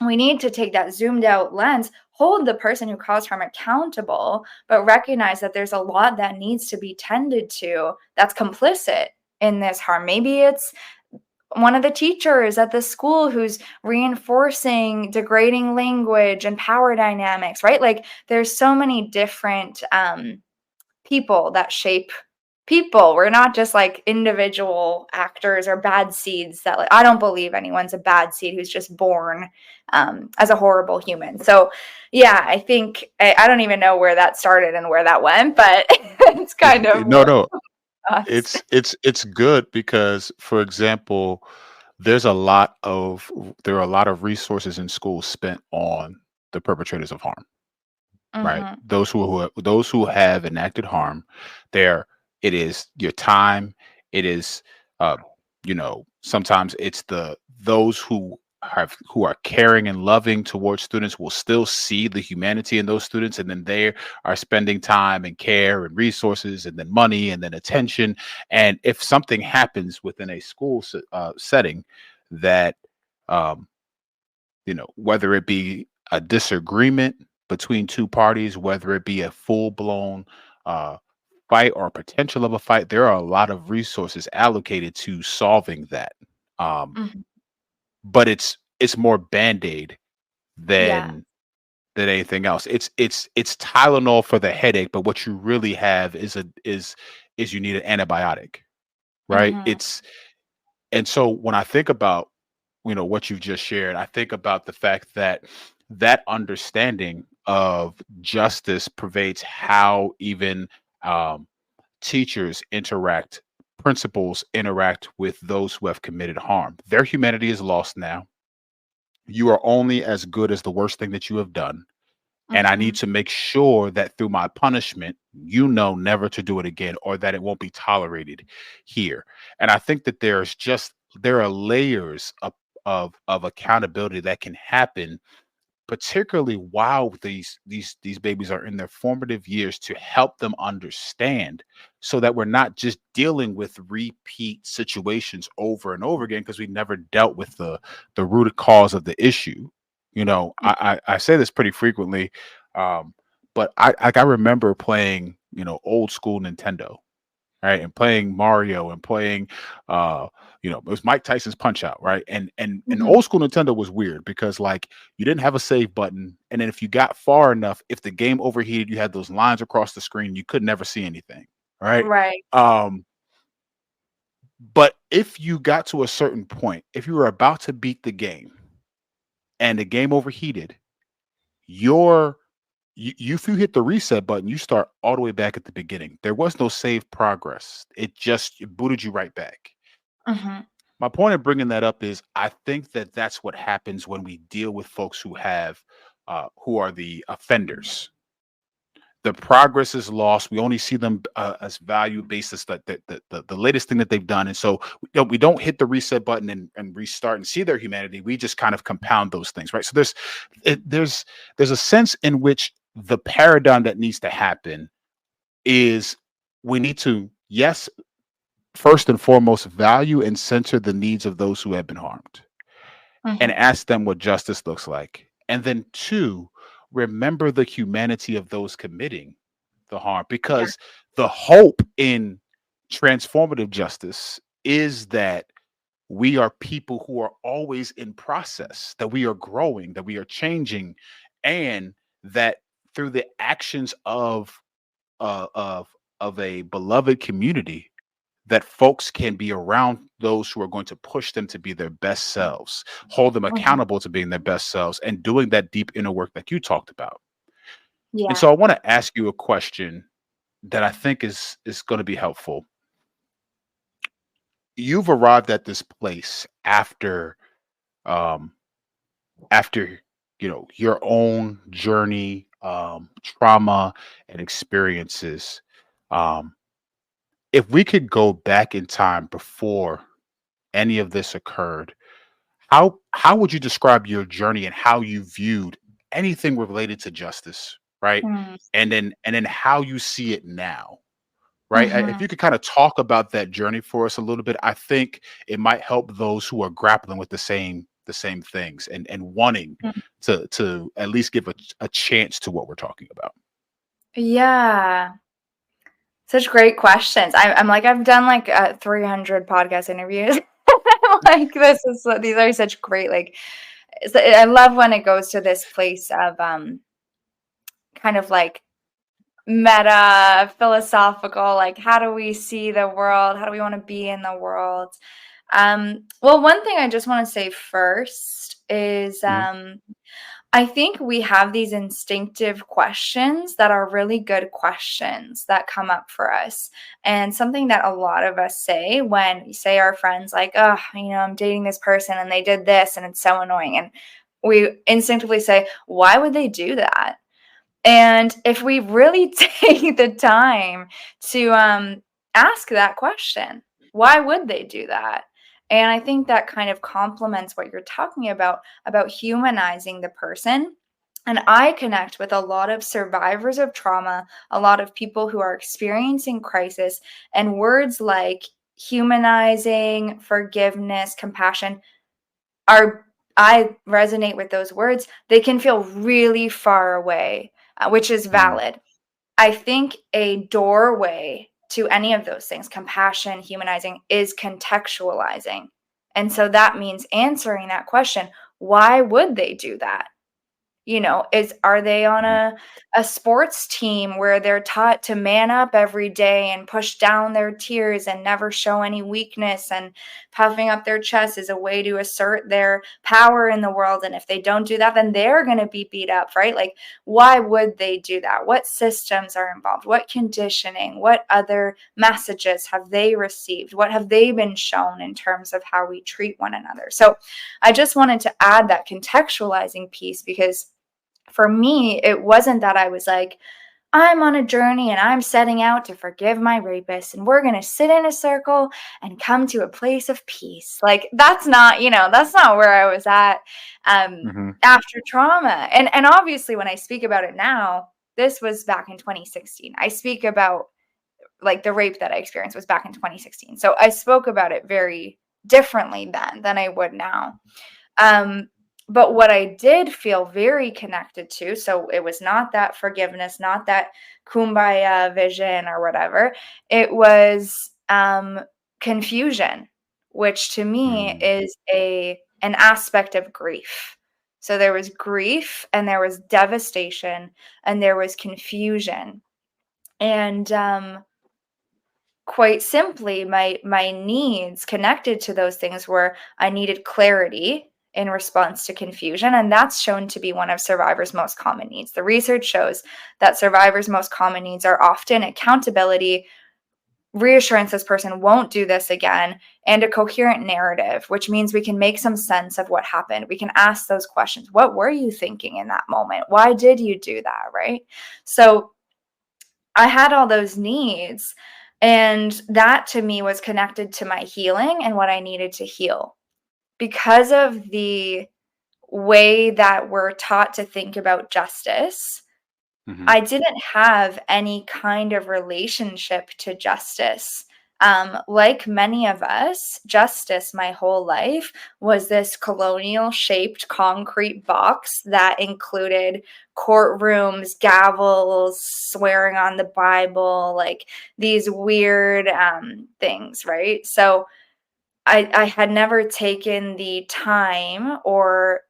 we need to take that zoomed out lens, hold the person who caused harm accountable, but recognize that there's a lot that needs to be tended to that's complicit in this harm. Maybe it's one of the teachers at the school who's reinforcing degrading language and power dynamics, right? Like, there's so many different people that shape people. We're not just like individual actors or bad seeds that, like, I don't believe anyone's a bad seed who's just born as a horrible human. So yeah, I think I don't even know where that started and where that went, but it's kind of No, no. us. It's good because, for example, there are a lot of resources in schools spent on the perpetrators of harm, right? Hmm. Those who have enacted harm, there it is your time, it is uh sometimes it's those who are caring and loving towards students will still see the humanity in those students, and then they are spending time and care and resources and then money and then attention. And if something happens within a setting that um whether it be a disagreement between two parties, whether it be a full blown uh, fight or potential of a fight, there are a lot of resources allocated to solving that. Um, Hmm. but it's more band aid Yeah. than anything else. It's Tylenol for the headache, but what you really have is you need an antibiotic, right? Hmm. It's And so when I think about what you've just shared, I think about the fact that that understanding of justice pervades how even um, teachers interact, principals interact with those who have committed harm. Their humanity is lost now. You are only as good as the worst thing that you have done. And I need Mhm. to make sure that through my punishment, you know never to do it again or that it won't be tolerated here. And I think that there are layers of accountability that can happen, particularly while these babies are in their formative years, to help them understand, so that we're not just dealing with repeat situations over and over again because we never dealt with the root cause of the issue. I say this pretty frequently, um but I remember playing, old school Nintendo, right? And playing Mario and playing, uh, it was Mike Tyson's Punch Out, right? And Mhm. old school Nintendo was weird because, like, you didn't have a save button, and then if you got far enough, if the game overheated, you had those lines across the screen, you could never see anything, right? Right. Um, but if you got to a certain point, if you were about to beat the game and the game overheated, your if you hit the reset button, you start all the way back at the beginning. There was no save progress. It booted you right back. Mhm. My point of bringing that up is I think that that's what happens when we deal with folks who are the offenders. The progress is lost. We only see them as value based, as the latest thing that they've done, and so we don't hit the reset button and restart and see their humanity. We just kind of compound those things, right? So it, there's a sense in which the paradigm that needs to happen is we need to, yes, first and foremost, value and center the needs of those who have been harmed and Mhm. ask them what justice looks like. And then, two, remember the humanity of those committing the harm, Yeah. because the hope in transformative justice is that we are people who are always in process, that we are growing, that we are changing, and that through the actions uh, of of a beloved community, that folks can be around those who are going to push them to be their best selves, hold them Mhm. accountable to being their best selves, and doing that deep inner work that you talked about. And Yeah. so I want to ask you a question that I think is going to be helpful. You've arrived at this place um after your own journey, trauma and experiences. Um if we could go back in time before any of this occurred, how would you describe your journey and how you viewed anything related to justice, right? Mm. And then how you see it now, right? If Mhm. you could kind of talk about that journey for us a little bit, I think it might help those who are grappling with the same things and wanting Mm. to at least give a chance to what we're talking about. Yeah. Such great questions. I'm like, I've done like 300 podcast interviews. I'm like, these are such great, like, I love when it goes to this place of kind of like meta philosophical, like, how do we see the world? How do we want to be in the world? Well, one thing I just want to say first is Mhm. I think we have these instinctive questions that are really good questions that come up for us. And something that a lot of us say when, say, our friends, like, oh, I'm dating this person and they did this and it's so annoying. And we instinctively say, why would they do that? And if we really take the time to ask that question, why would they do that? And I think that kind of complements what you're talking about humanizing the person. And I connect with a lot of survivors of trauma, a lot of people who are experiencing crisis, and words like humanizing, forgiveness, compassion are, I resonate with those words. They can feel really far away, which is Mhm. valid. I think a doorway to any of those things, compassion, humanizing, is contextualizing. And so that means answering that question, why would they do that? Is are they on Mhm. a sports team where they're taught to man up every day and push down their tears and never show any weakness, and puffing up their chest is a way to assert their power in the world, and if they don't do that, then they're going to be beat up, right? Like, why would they do that? What systems are involved? What conditioning? What other messages have they received? What have they been shown in terms of how we treat one another? So I just wanted to add that contextualizing piece, because for me, it wasn't that I was like, I'm on a journey and I'm setting out to forgive my rapist, and we're going to sit in a circle and come to a place of peace. Like, that's not, that's not where I was at Mhm. after trauma. And obviously, when I speak about it now, this was back in 2016. I speak about like the rape that I experienced was back in 2016. So I spoke about it very differently then than I would now. Um, but what I did feel very connected to, so it was not that forgiveness, not that kumbaya vision or whatever. It was confusion, which to me Mm. is an aspect of grief. So there was grief and there was devastation and there was confusion. And quite simply, my needs connected to those things were I needed clarity in response to confusion, and that's shown to be one of survivors' most common needs. The research shows that survivors' most common needs are often accountability, reassurance this person won't do this again, and a coherent narrative, which means we can make some sense of what happened. We can ask those questions. What were you thinking in that moment? Why did you do that, right? So I had all those needs, and that to me was connected to my healing and what I needed to heal. Because of the way that we're taught to think about justice, Mhm. I didn't have any kind of relationship to justice. Like many of us, justice my whole life was this colonial shaped concrete box that included courtrooms, gavels, swearing on the Bible, like these weird things, right? So I had never taken the time or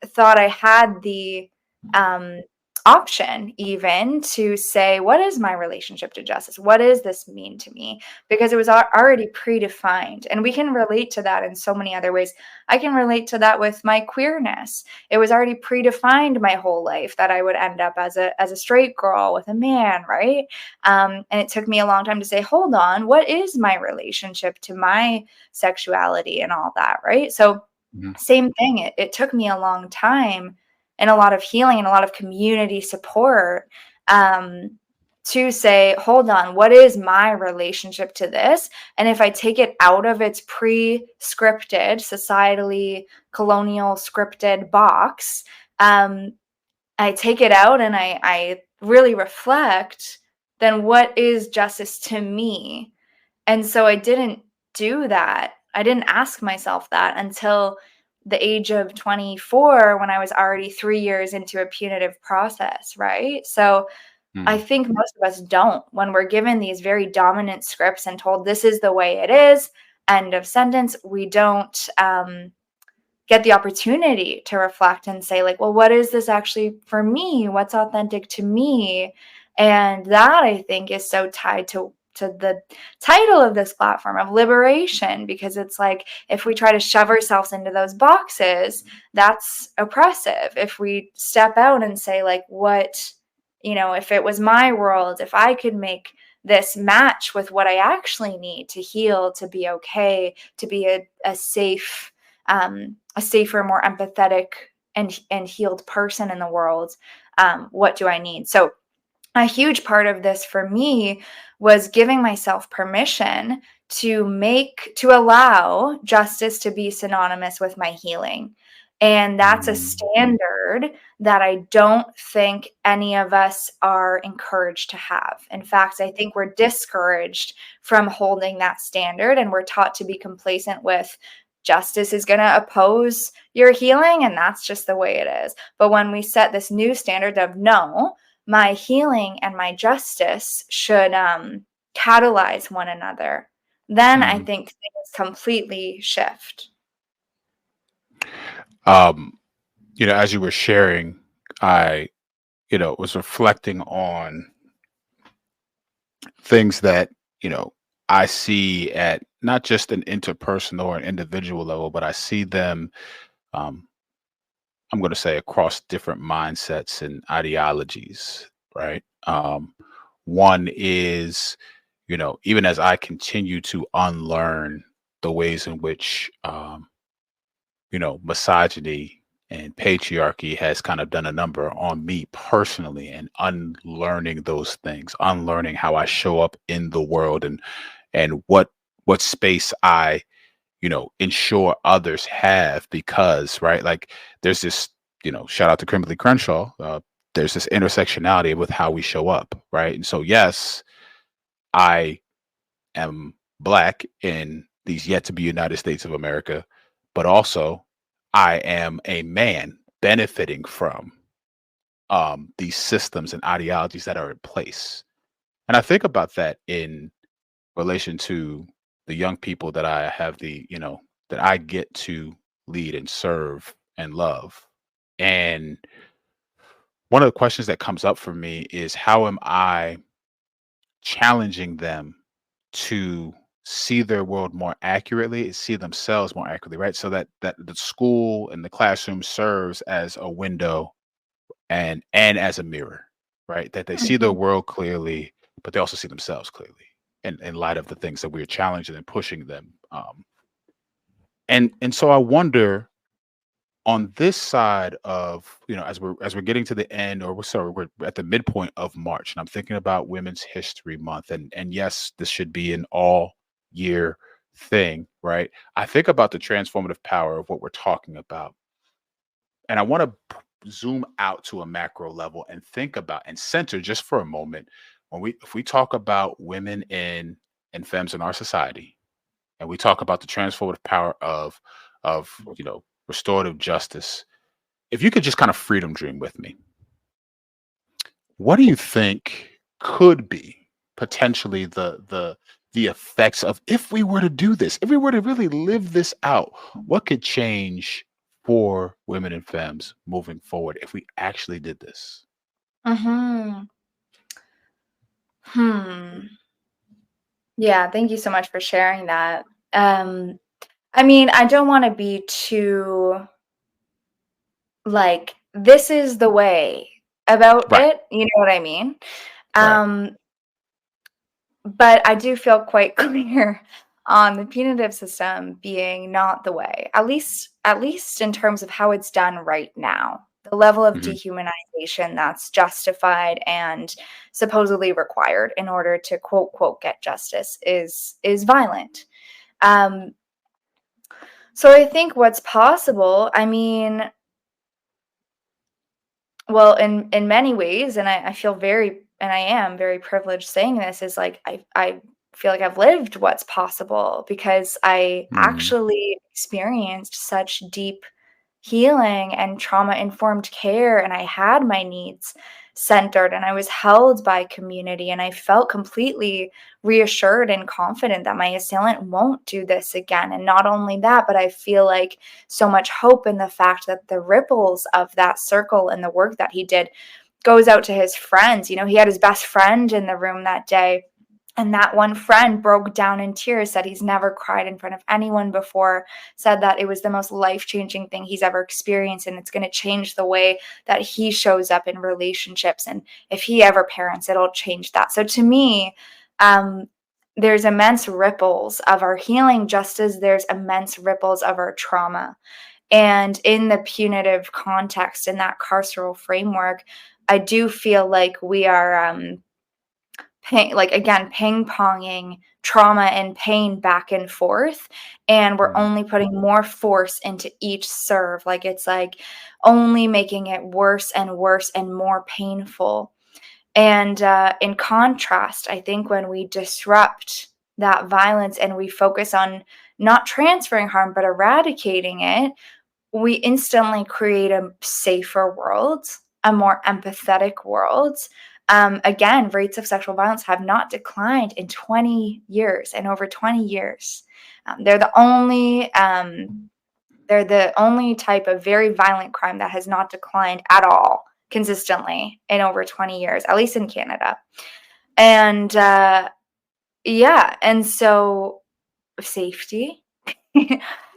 thought I had the um, option even to say, what is my relationship to justice? What does this mean to me? Because it was already predefined. And we can relate to that in so many other ways. I can relate to that with my queerness. It was already predefined my whole life that I would end up as a straight girl with a man, right? And it took me a long time to say, hold on, what is my relationship to my sexuality and all that, right? So Mhm. same thing. It took me a long time and a lot of healing and a lot of community support um, to say, hold on, what is my relationship to this? And if I take it out of its pre-scripted, societally colonial scripted box, um, I take it out and I really reflect, then what is justice to me? And so I didn't do that. I didn't ask myself that until the age of 24 when I was already 3 years into a punitive process, right? So I Mm. think most of us don't. When we're given these very dominant scripts and told this is the way it is, end of sentence, we don't get the opportunity to reflect and say like, well, what is this actually for me? What's authentic to me? And that I think is so tied to the title of this platform of liberation, because it's like if we try to shove ourselves into those boxes, that's oppressive. If we step out and say like, what, if it was my world, if I could make this match with what I actually need to heal, to be okay, to be a safer, more empathetic and healed person in the world. What do I need? So a huge part of this for me was giving myself permission to allow justice to be synonymous with my healing. And that's a Mm. standard that I don't think any of us are encouraged to have. In fact, I think we're discouraged from holding that standard, and we're taught to be complacent with justice is going to oppose your healing, and that's just the way it is. But when we set this new standard of no, my healing and my justice should catalyze one another, then I Mhm. think things completely shift. Um, as you were sharing, I, was reflecting on things that, you know, I see at not just an interpersonal or an individual level, but I see them, um, I'm going to say across different mindsets and ideologies, right? One is, even as I continue to unlearn the ways in which, misogyny And patriarchy has kind of done a number on me personally and unlearning those things, unlearning how I show up in the world and what space I, ensure others have because, right? Like there's this, shout out to Kimberly Crenshaw. There's this intersectionality with how we show up, right? And so, yes, I am black in these yet to be United States of America, but also I am a man benefiting from these systems and ideologies that are in place. And I think about that in relation to the young people that I have that I get to lead and serve and love. And one of the questions that comes up for me is how am I challenging them to see their world more accurately, see themselves more accurately, right? So that the school and the classroom serves as a window and as a mirror, right? That they see the Mhm. world clearly, but they also see themselves clearly in light of the things that we're challenging and pushing them. And so I wonder on this side of as we're getting to the end, or we're at the midpoint of March, and I'm thinking about Women's History Month, and yes, this should be an all year thing, right? I think about the transformative power of what we're talking about, and I want to zoom out to a macro level and think about and center just for a moment when we if we talk about women and femmes in our society, and we talk about the transformative power of restorative justice. If you could just kind of freedom dream with me, what do you think could be potentially the effects of if we were to do this, if we were to really live this out, what could change for women and femmes moving forward if we actually did this? Mhm. Hmm. Yeah, thank you so much for sharing that. Um, I mean, I don't wanna be too, like, "This is the way," about Right, it, you know what I mean? right. Um, but I do feel quite clear on the punitive system being not the way, at least in terms of how it's done right now. The level of Mhm. dehumanization that's justified and supposedly required in order to quote, quote, "get justice" is violent. Um, so I think what's possible, I mean, well, in many ways, and I feel very and I am very privileged saying this, is like I feel like I've lived what's possible because I Mhm. actually experienced such deep healing and trauma-informed care, and I had my needs centered, and I was held by community, and I felt completely reassured and confident that my assailant won't do this again, and not only that, but I feel like so much hope in the fact that the ripples of that circle and the work that he did goes out to his friends. You know, he had his best friend in the room that day, and that one friend broke down in tears, said he's never cried in front of anyone before, said that it was the most life-changing thing he's ever experienced, and it's gonna change the way that he shows up in relationships, and if he ever parents, it'll change that. So to me, um, there's immense ripples of our healing just as there's immense ripples of our trauma. And in the punitive context, in that carceral framework, I do feel like we are, like, again, ping-ponging trauma and pain back and forth, and we're Mhm. only putting more force into each serve, like, it's, like, only making it worse and worse and more painful. And, in contrast, I think when we disrupt that violence and we focus on not transferring harm, but eradicating it, we instantly create a safer world, a more empathetic world. Again, rates of sexual violence have not declined in 20 years, in over 20 years. They're the only type of very violent crime that has not declined at all consistently in over 20 years, at least in Canada. And yeah, and so safety.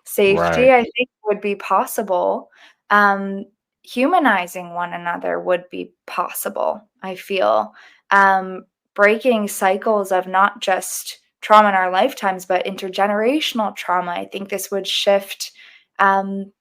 Safety, Right. I think, would be possible. Um, Humanizing one another would be possible, I feel. Um, Breaking cycles of not just trauma in our lifetimes, but intergenerational trauma. I think this would shift um,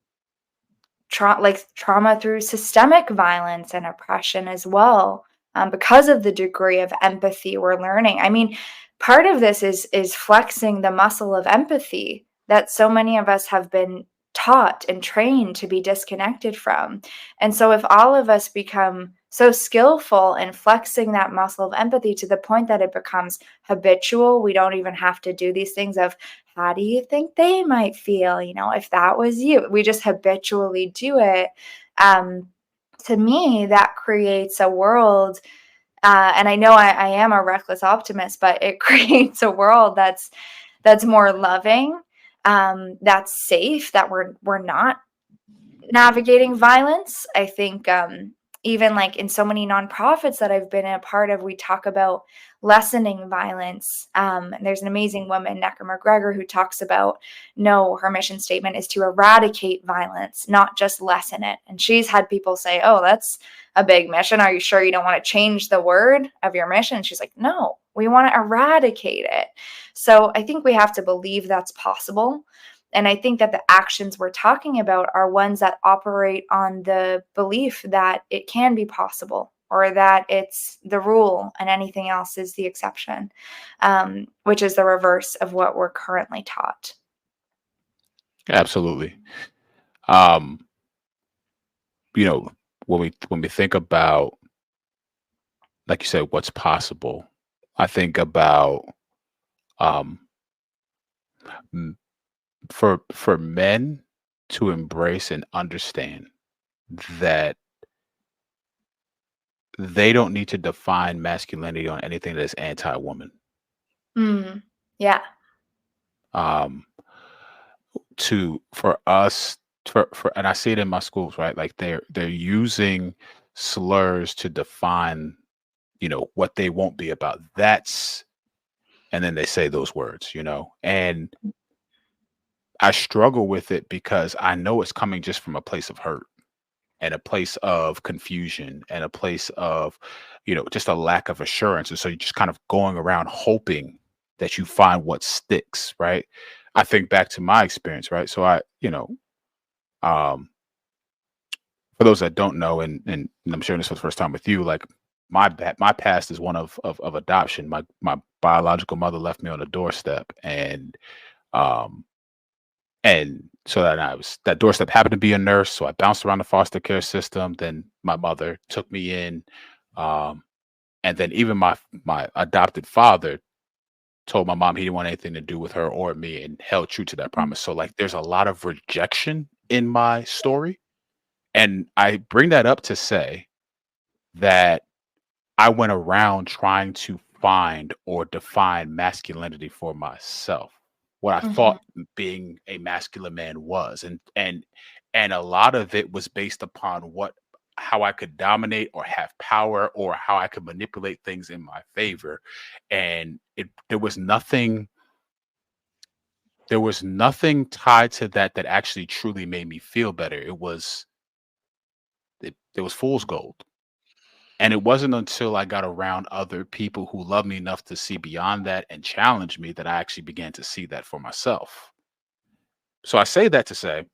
trauma through systemic violence and oppression as well, because of the degree of empathy we're learning. I mean, part of this is flexing the muscle of empathy that so many of us have been taught and trained to be disconnected from. And so if all of us become so skillful in flexing that muscle of empathy to the point that it becomes habitual, we don't even have to do these things of, how do you think they might feel, if that was you? We just habitually do it. Um, to me, that creates a world, and I know I am a reckless optimist, but it creates a world that's more loving, that's safe, that we're not navigating violence. I think, even like in so many nonprofits that I've been a part of, we talk about lessening violence. And there's an amazing woman, Necker McGregor, who talks about, no, her mission statement is to eradicate violence, not just lessen it. And she's had people say, oh, that's a big mission. Are you sure you don't want to change the word of your mission? She's like, no, we want to eradicate it. So I think we have to believe that's possible. And I think that the actions we're talking about are ones that operate on the belief that it can be possible, or that it's the rule and anything else is the exception, which is the reverse of what we're currently taught. Absolutely. Um, you know, when we think about, like you said, what's possible, I think about um m- for men to embrace and understand that they don't need to define masculinity on anything that is anti-woman. Mm, yeah. Um, to for us for and I see it in my schools, right? Like they're using slurs to define, what they won't be about. That's and then they say those words. And I struggle with it because I know it's coming just from a place of hurt and a place of confusion and a place of, just a lack of assurance. And so you're just kind of going around hoping that you find what sticks, right? I think back to my experience, right? So um, for those that don't know, and I'm sharing this for the first time with you, like my past is one of adoption. My biological mother left me on a doorstep, um, and so that doorstep happened to be a nurse. So I bounced around the foster care system. Then my mother took me in, um, and then even my adopted father told my mom he didn't want anything to do with her or me, and held true to that promise. So like, there's a lot of rejection in my story, and I bring that up to say that I went around trying to find or define masculinity for myself. What I Mhm. thought being a masculine man was, and a lot of it was based upon how I could dominate or have power or how I could manipulate things in my favor. And there was nothing tied to that actually truly made me feel better. It was fool's gold. And it wasn't until I got around other people who loved me enough to see beyond that and challenge me that I actually began to see that for myself. So I say that to say,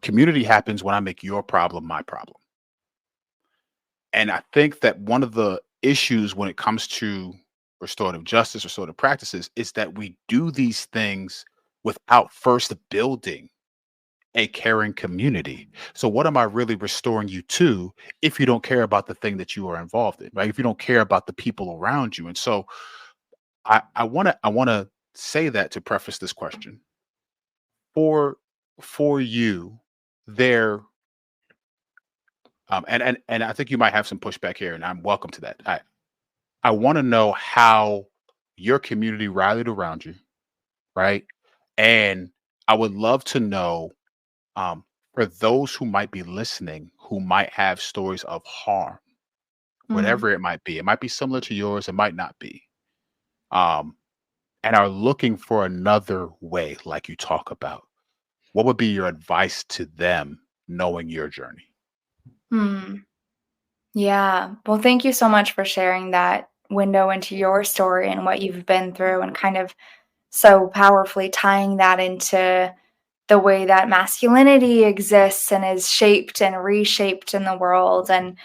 community happens when I make your problem my problem. And I think that one of the issues when it comes to restorative justice, restorative practices, is that we do these things without first building a caring community. So what am I really restoring you to if you don't care about the thing that you are involved in, right? If you don't care about the people around you. And so I want to say that to preface this question. For you, there and I think you might have some pushback here, and I'm welcome to that. I want to know how your community rallied around you, right? And I would love to know, um, for those who might be listening, who might have stories of harm, Mm. whatever it might be similar to yours, it might not be, um, and are looking for another way, like you talk about. What would be your advice to them, knowing your journey? Hmm. Yeah. Well, thank you so much for sharing that window into your story and what you've been through, and kind of so powerfully tying that into the way that masculinity exists and is shaped and reshaped in the world. And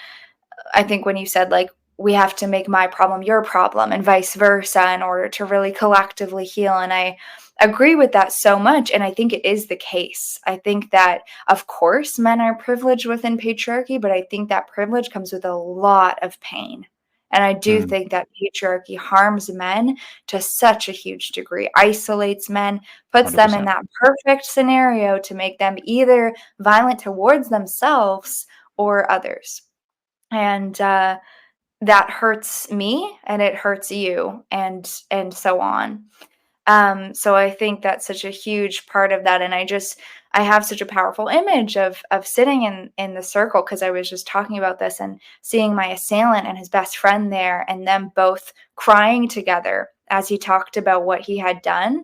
I think when you said, like, we have to make my problem your problem and vice versa in order to really collectively heal. And I agree with that so much. And I think it is the case. I think that, of course, men are privileged within patriarchy, but I think that privilege comes with a lot of pain. And I do Mm, think that patriarchy harms men to such a huge degree, isolates men, puts them in 100%. that perfect scenario to make them either violent towards themselves or others. And that hurts me and it hurts you, and so on. So I think that's such a huge part of that. And I have such a powerful image of sitting in the circle, because I was just talking about this and seeing my assailant and his best friend there, and them both crying together as he talked about what he had done,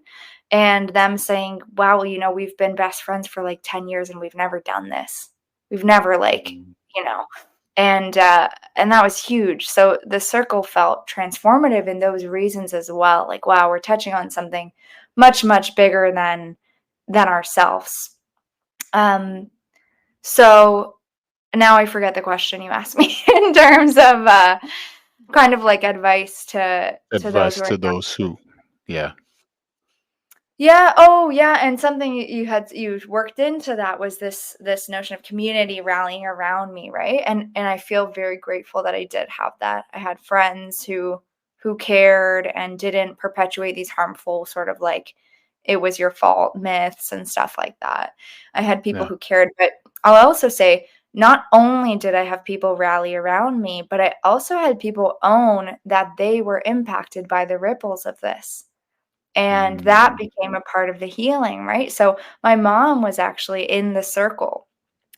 and them saying, wow, we've been best friends for like 10 years and we've never done this. We've never, like, Mm, you know, and that was huge. So the circle felt transformative in those reasons as well. Like, wow, we're touching on something much, much bigger than ourselves. Um, so now I forget the question you asked me in terms of kind of like advice to those advice who are to those who, yeah, Yeah, oh, yeah, and something you worked into that was this notion of community rallying around me, right? And I feel very grateful that I did have that. I had friends who cared and didn't perpetuate these harmful sort of like it was your fault myths and stuff like that. I had people yeah. who cared, but I'll also say not only did I have people rally around me, but I also had people own that they were impacted by the ripples of this. And that Mm, became a part of the healing, right? So my mom was actually in the circle,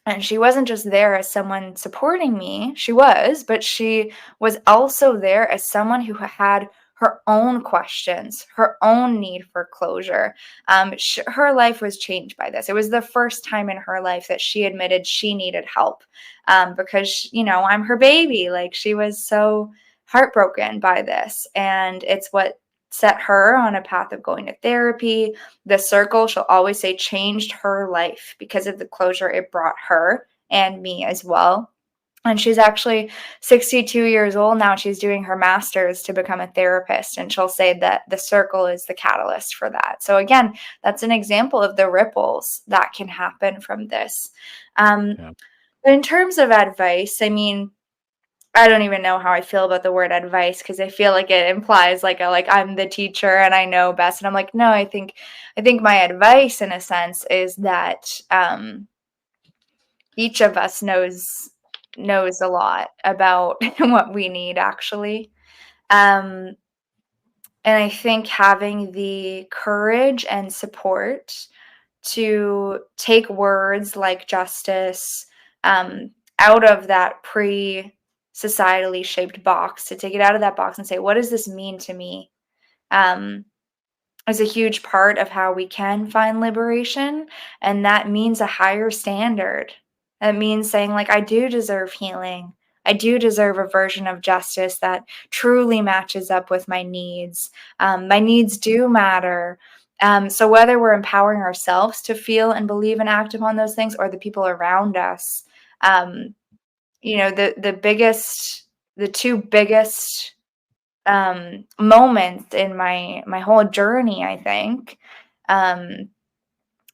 and she wasn't just there as someone supporting me, she was, but she was also there as someone who had her own questions, her own need for closure. Her life was changed by this. It was the first time in her life that she admitted she needed help, because, I'm her baby. Like, she was so heartbroken by this. And it's what set her on a path of going to therapy. The circle, she'll always say, changed her life because of the closure it brought her and me as well. And she's actually 62 years old now. She's doing her master's to become a therapist. And she'll say that the circle is the catalyst for that. So, again, that's an example of the ripples that can happen from this. Um, yeah. but in terms of advice, I mean, I don't even know how I feel about the word advice, because I feel like it implies like I'm the teacher and I know best. And I'm like, no, I think my advice in a sense is that each of us knows a lot about what we need, actually. Um, and I think having the courage and support to take words like justice out of that societally shaped box, to take it out of that box and say, what does this mean to me? Um, is a huge part of how we can find liberation. And that means a higher standard. That means saying, like, I do deserve healing. I do deserve a version of justice that truly matches up with my needs. My needs do matter. So whether we're empowering ourselves to feel and believe and act upon those things, or the people around us, um, the two biggest moments in my whole journey, I think, um,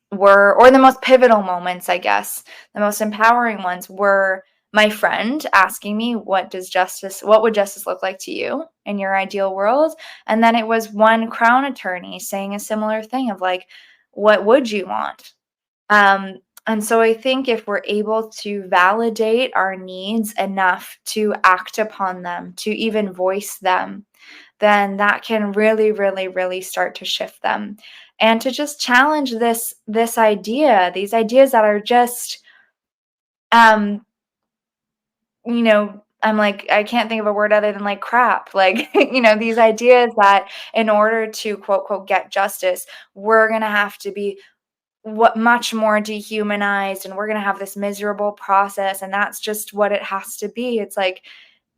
or the most pivotal moments, I guess, the most empowering ones were my friend asking me, what would justice look like to you in your ideal world? And then it was one crown attorney saying a similar thing of like, what would you want? Um, and so I think if we're able to validate our needs enough to act upon them, to even voice them, then that can really, really, really start to shift them. And to just challenge these ideas that are just, um, I'm like, I can't think of a word other than like crap. Like, these ideas that in order to quote, quote, get justice, we're going to have to be what much more dehumanized, and we're going to have this miserable process. And that's just what it has to be. It's like,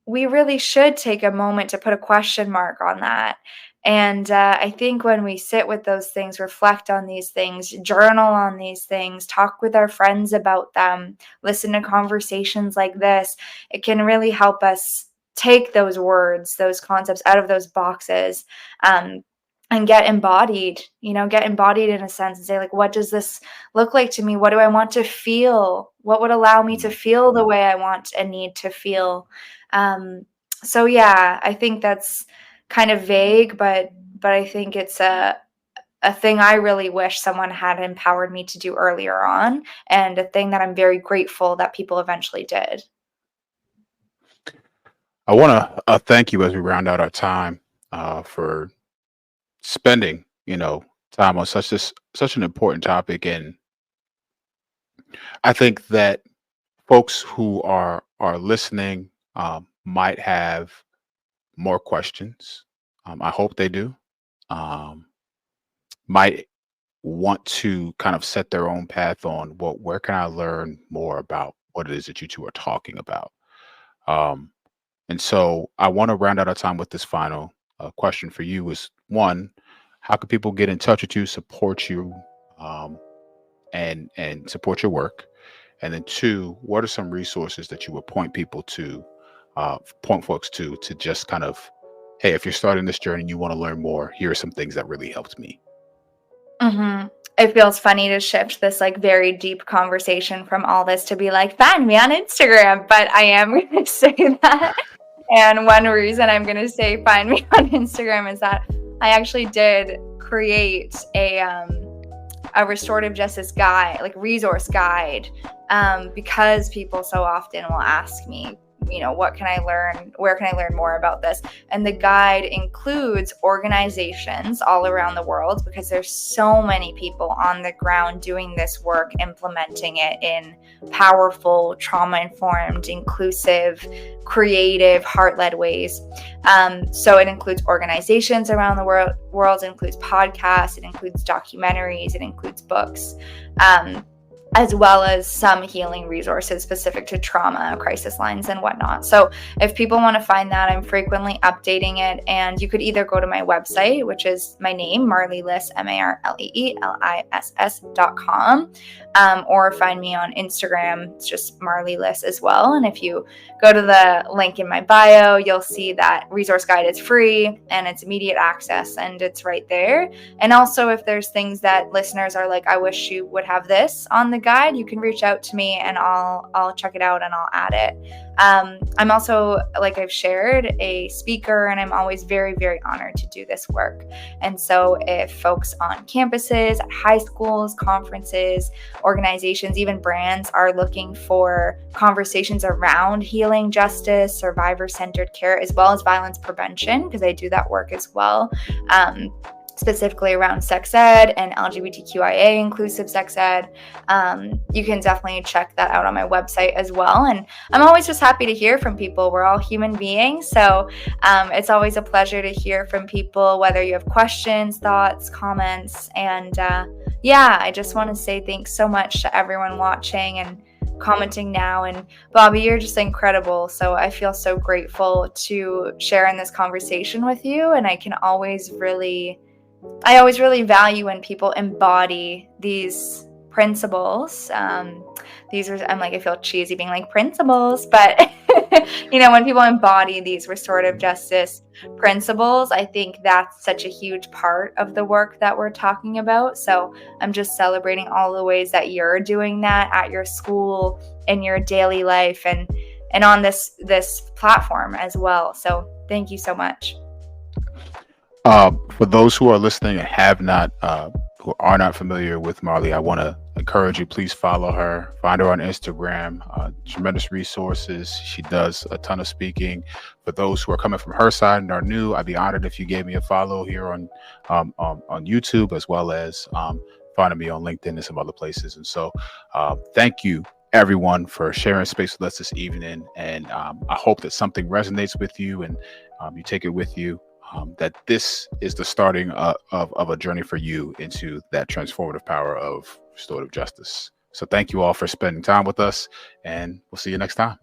we really should take a moment to put a question mark on that. And I think when we sit with those things, reflect on these things, journal on these things, talk with our friends about them, listen to conversations like this, it can really help us take those words, those concepts out of those boxes, um, and get embodied in a sense and say, like, what does this look like to me? What do I want to feel? What would allow me to Mhm. feel the way I want and need to feel? Um, so yeah, I think that's kind of vague, but I think it's a thing I really wish someone had empowered me to do earlier on, and a thing that I'm very grateful that people eventually did. I want to thank you as we round out our time for spending, time on such an important topic. And I think that folks who are listening might have more questions. I hope they do. Um, might want to kind of set their own path on, well, where can I learn more about what it is that you two are talking about? Um, and so I want to round out our time with this final question for you: is one, how can people get in touch with you, support you, um, and support your work? And then two, what are some resources that you would point people to, point folks to just kind of, hey, if you're starting this journey and you want to learn more, here are some things that really helped me. Mhm. It feels funny to shift this, like, very deep conversation from all this to be like, "Find me on Instagram," but I am gonna say that. And one reason I'm gonna say find me on Instagram is that I actually did create a restorative justice guide, like resource guide, because people so often will ask me, what can I learn? Where can I learn more about this? And the guide includes organizations all around the world because there's so many people on the ground doing this work, implementing it in powerful, trauma informed, inclusive, creative, heart led ways. So it includes organizations around the world, it includes podcasts, it includes documentaries, it includes books, as well as some healing resources specific to trauma, crisis lines, and whatnot. So if people want to find that, I'm frequently updating it. And you could either go to my website, which is my name, Marlee Liss, MarleeLiss.com, or find me on Instagram. It's just Marlee Liss as well. And if you go to the link in my bio, you'll see that resource guide is free and it's immediate access and it's right there. And also, if there's things that listeners are like, I wish you would have this on the guide, you can reach out to me and I'll check it out and I'll add it. I'm also, like I've shared, a speaker, and I'm always very, very honored to do this work. And so if folks on campuses, at high schools, conferences, organizations, even brands are looking for conversations around healing justice, survivor-centered care, as well as violence prevention, because I do that work as well, specifically around sex ed and LGBTQIA inclusive sex ed. You can definitely check that out on my website as well. And I'm always just happy to hear from people. We're all human beings. So it's always a pleasure to hear from people, whether you have questions, thoughts, comments. And yeah, I just want to say thanks so much to everyone watching and commenting now. And Bobby, you're just incredible. So I feel so grateful to share in this conversation with you. And I always really value when people embody these principles. I'm like, I feel cheesy being like principles, but when people embody these restorative justice principles, I think that's such a huge part of the work that we're talking about. So I'm just celebrating all the ways that you're doing that at your school, in your daily life, and on this platform as well. So thank you so much. For those who are listening and who are not familiar with Marlee, I want to encourage you, please follow her, find her on Instagram, tremendous resources. She does a ton of speaking. For those who are coming from her side and are new, I'd be honored if you gave me a follow here on YouTube, as well as finding me on LinkedIn and some other places. And so thank you, everyone, for sharing space with us this evening. And I hope that something resonates with you and you take it with you. That this is the starting of a journey for you into that transformative power of restorative justice. So thank you all for spending time with us, and we'll see you next time.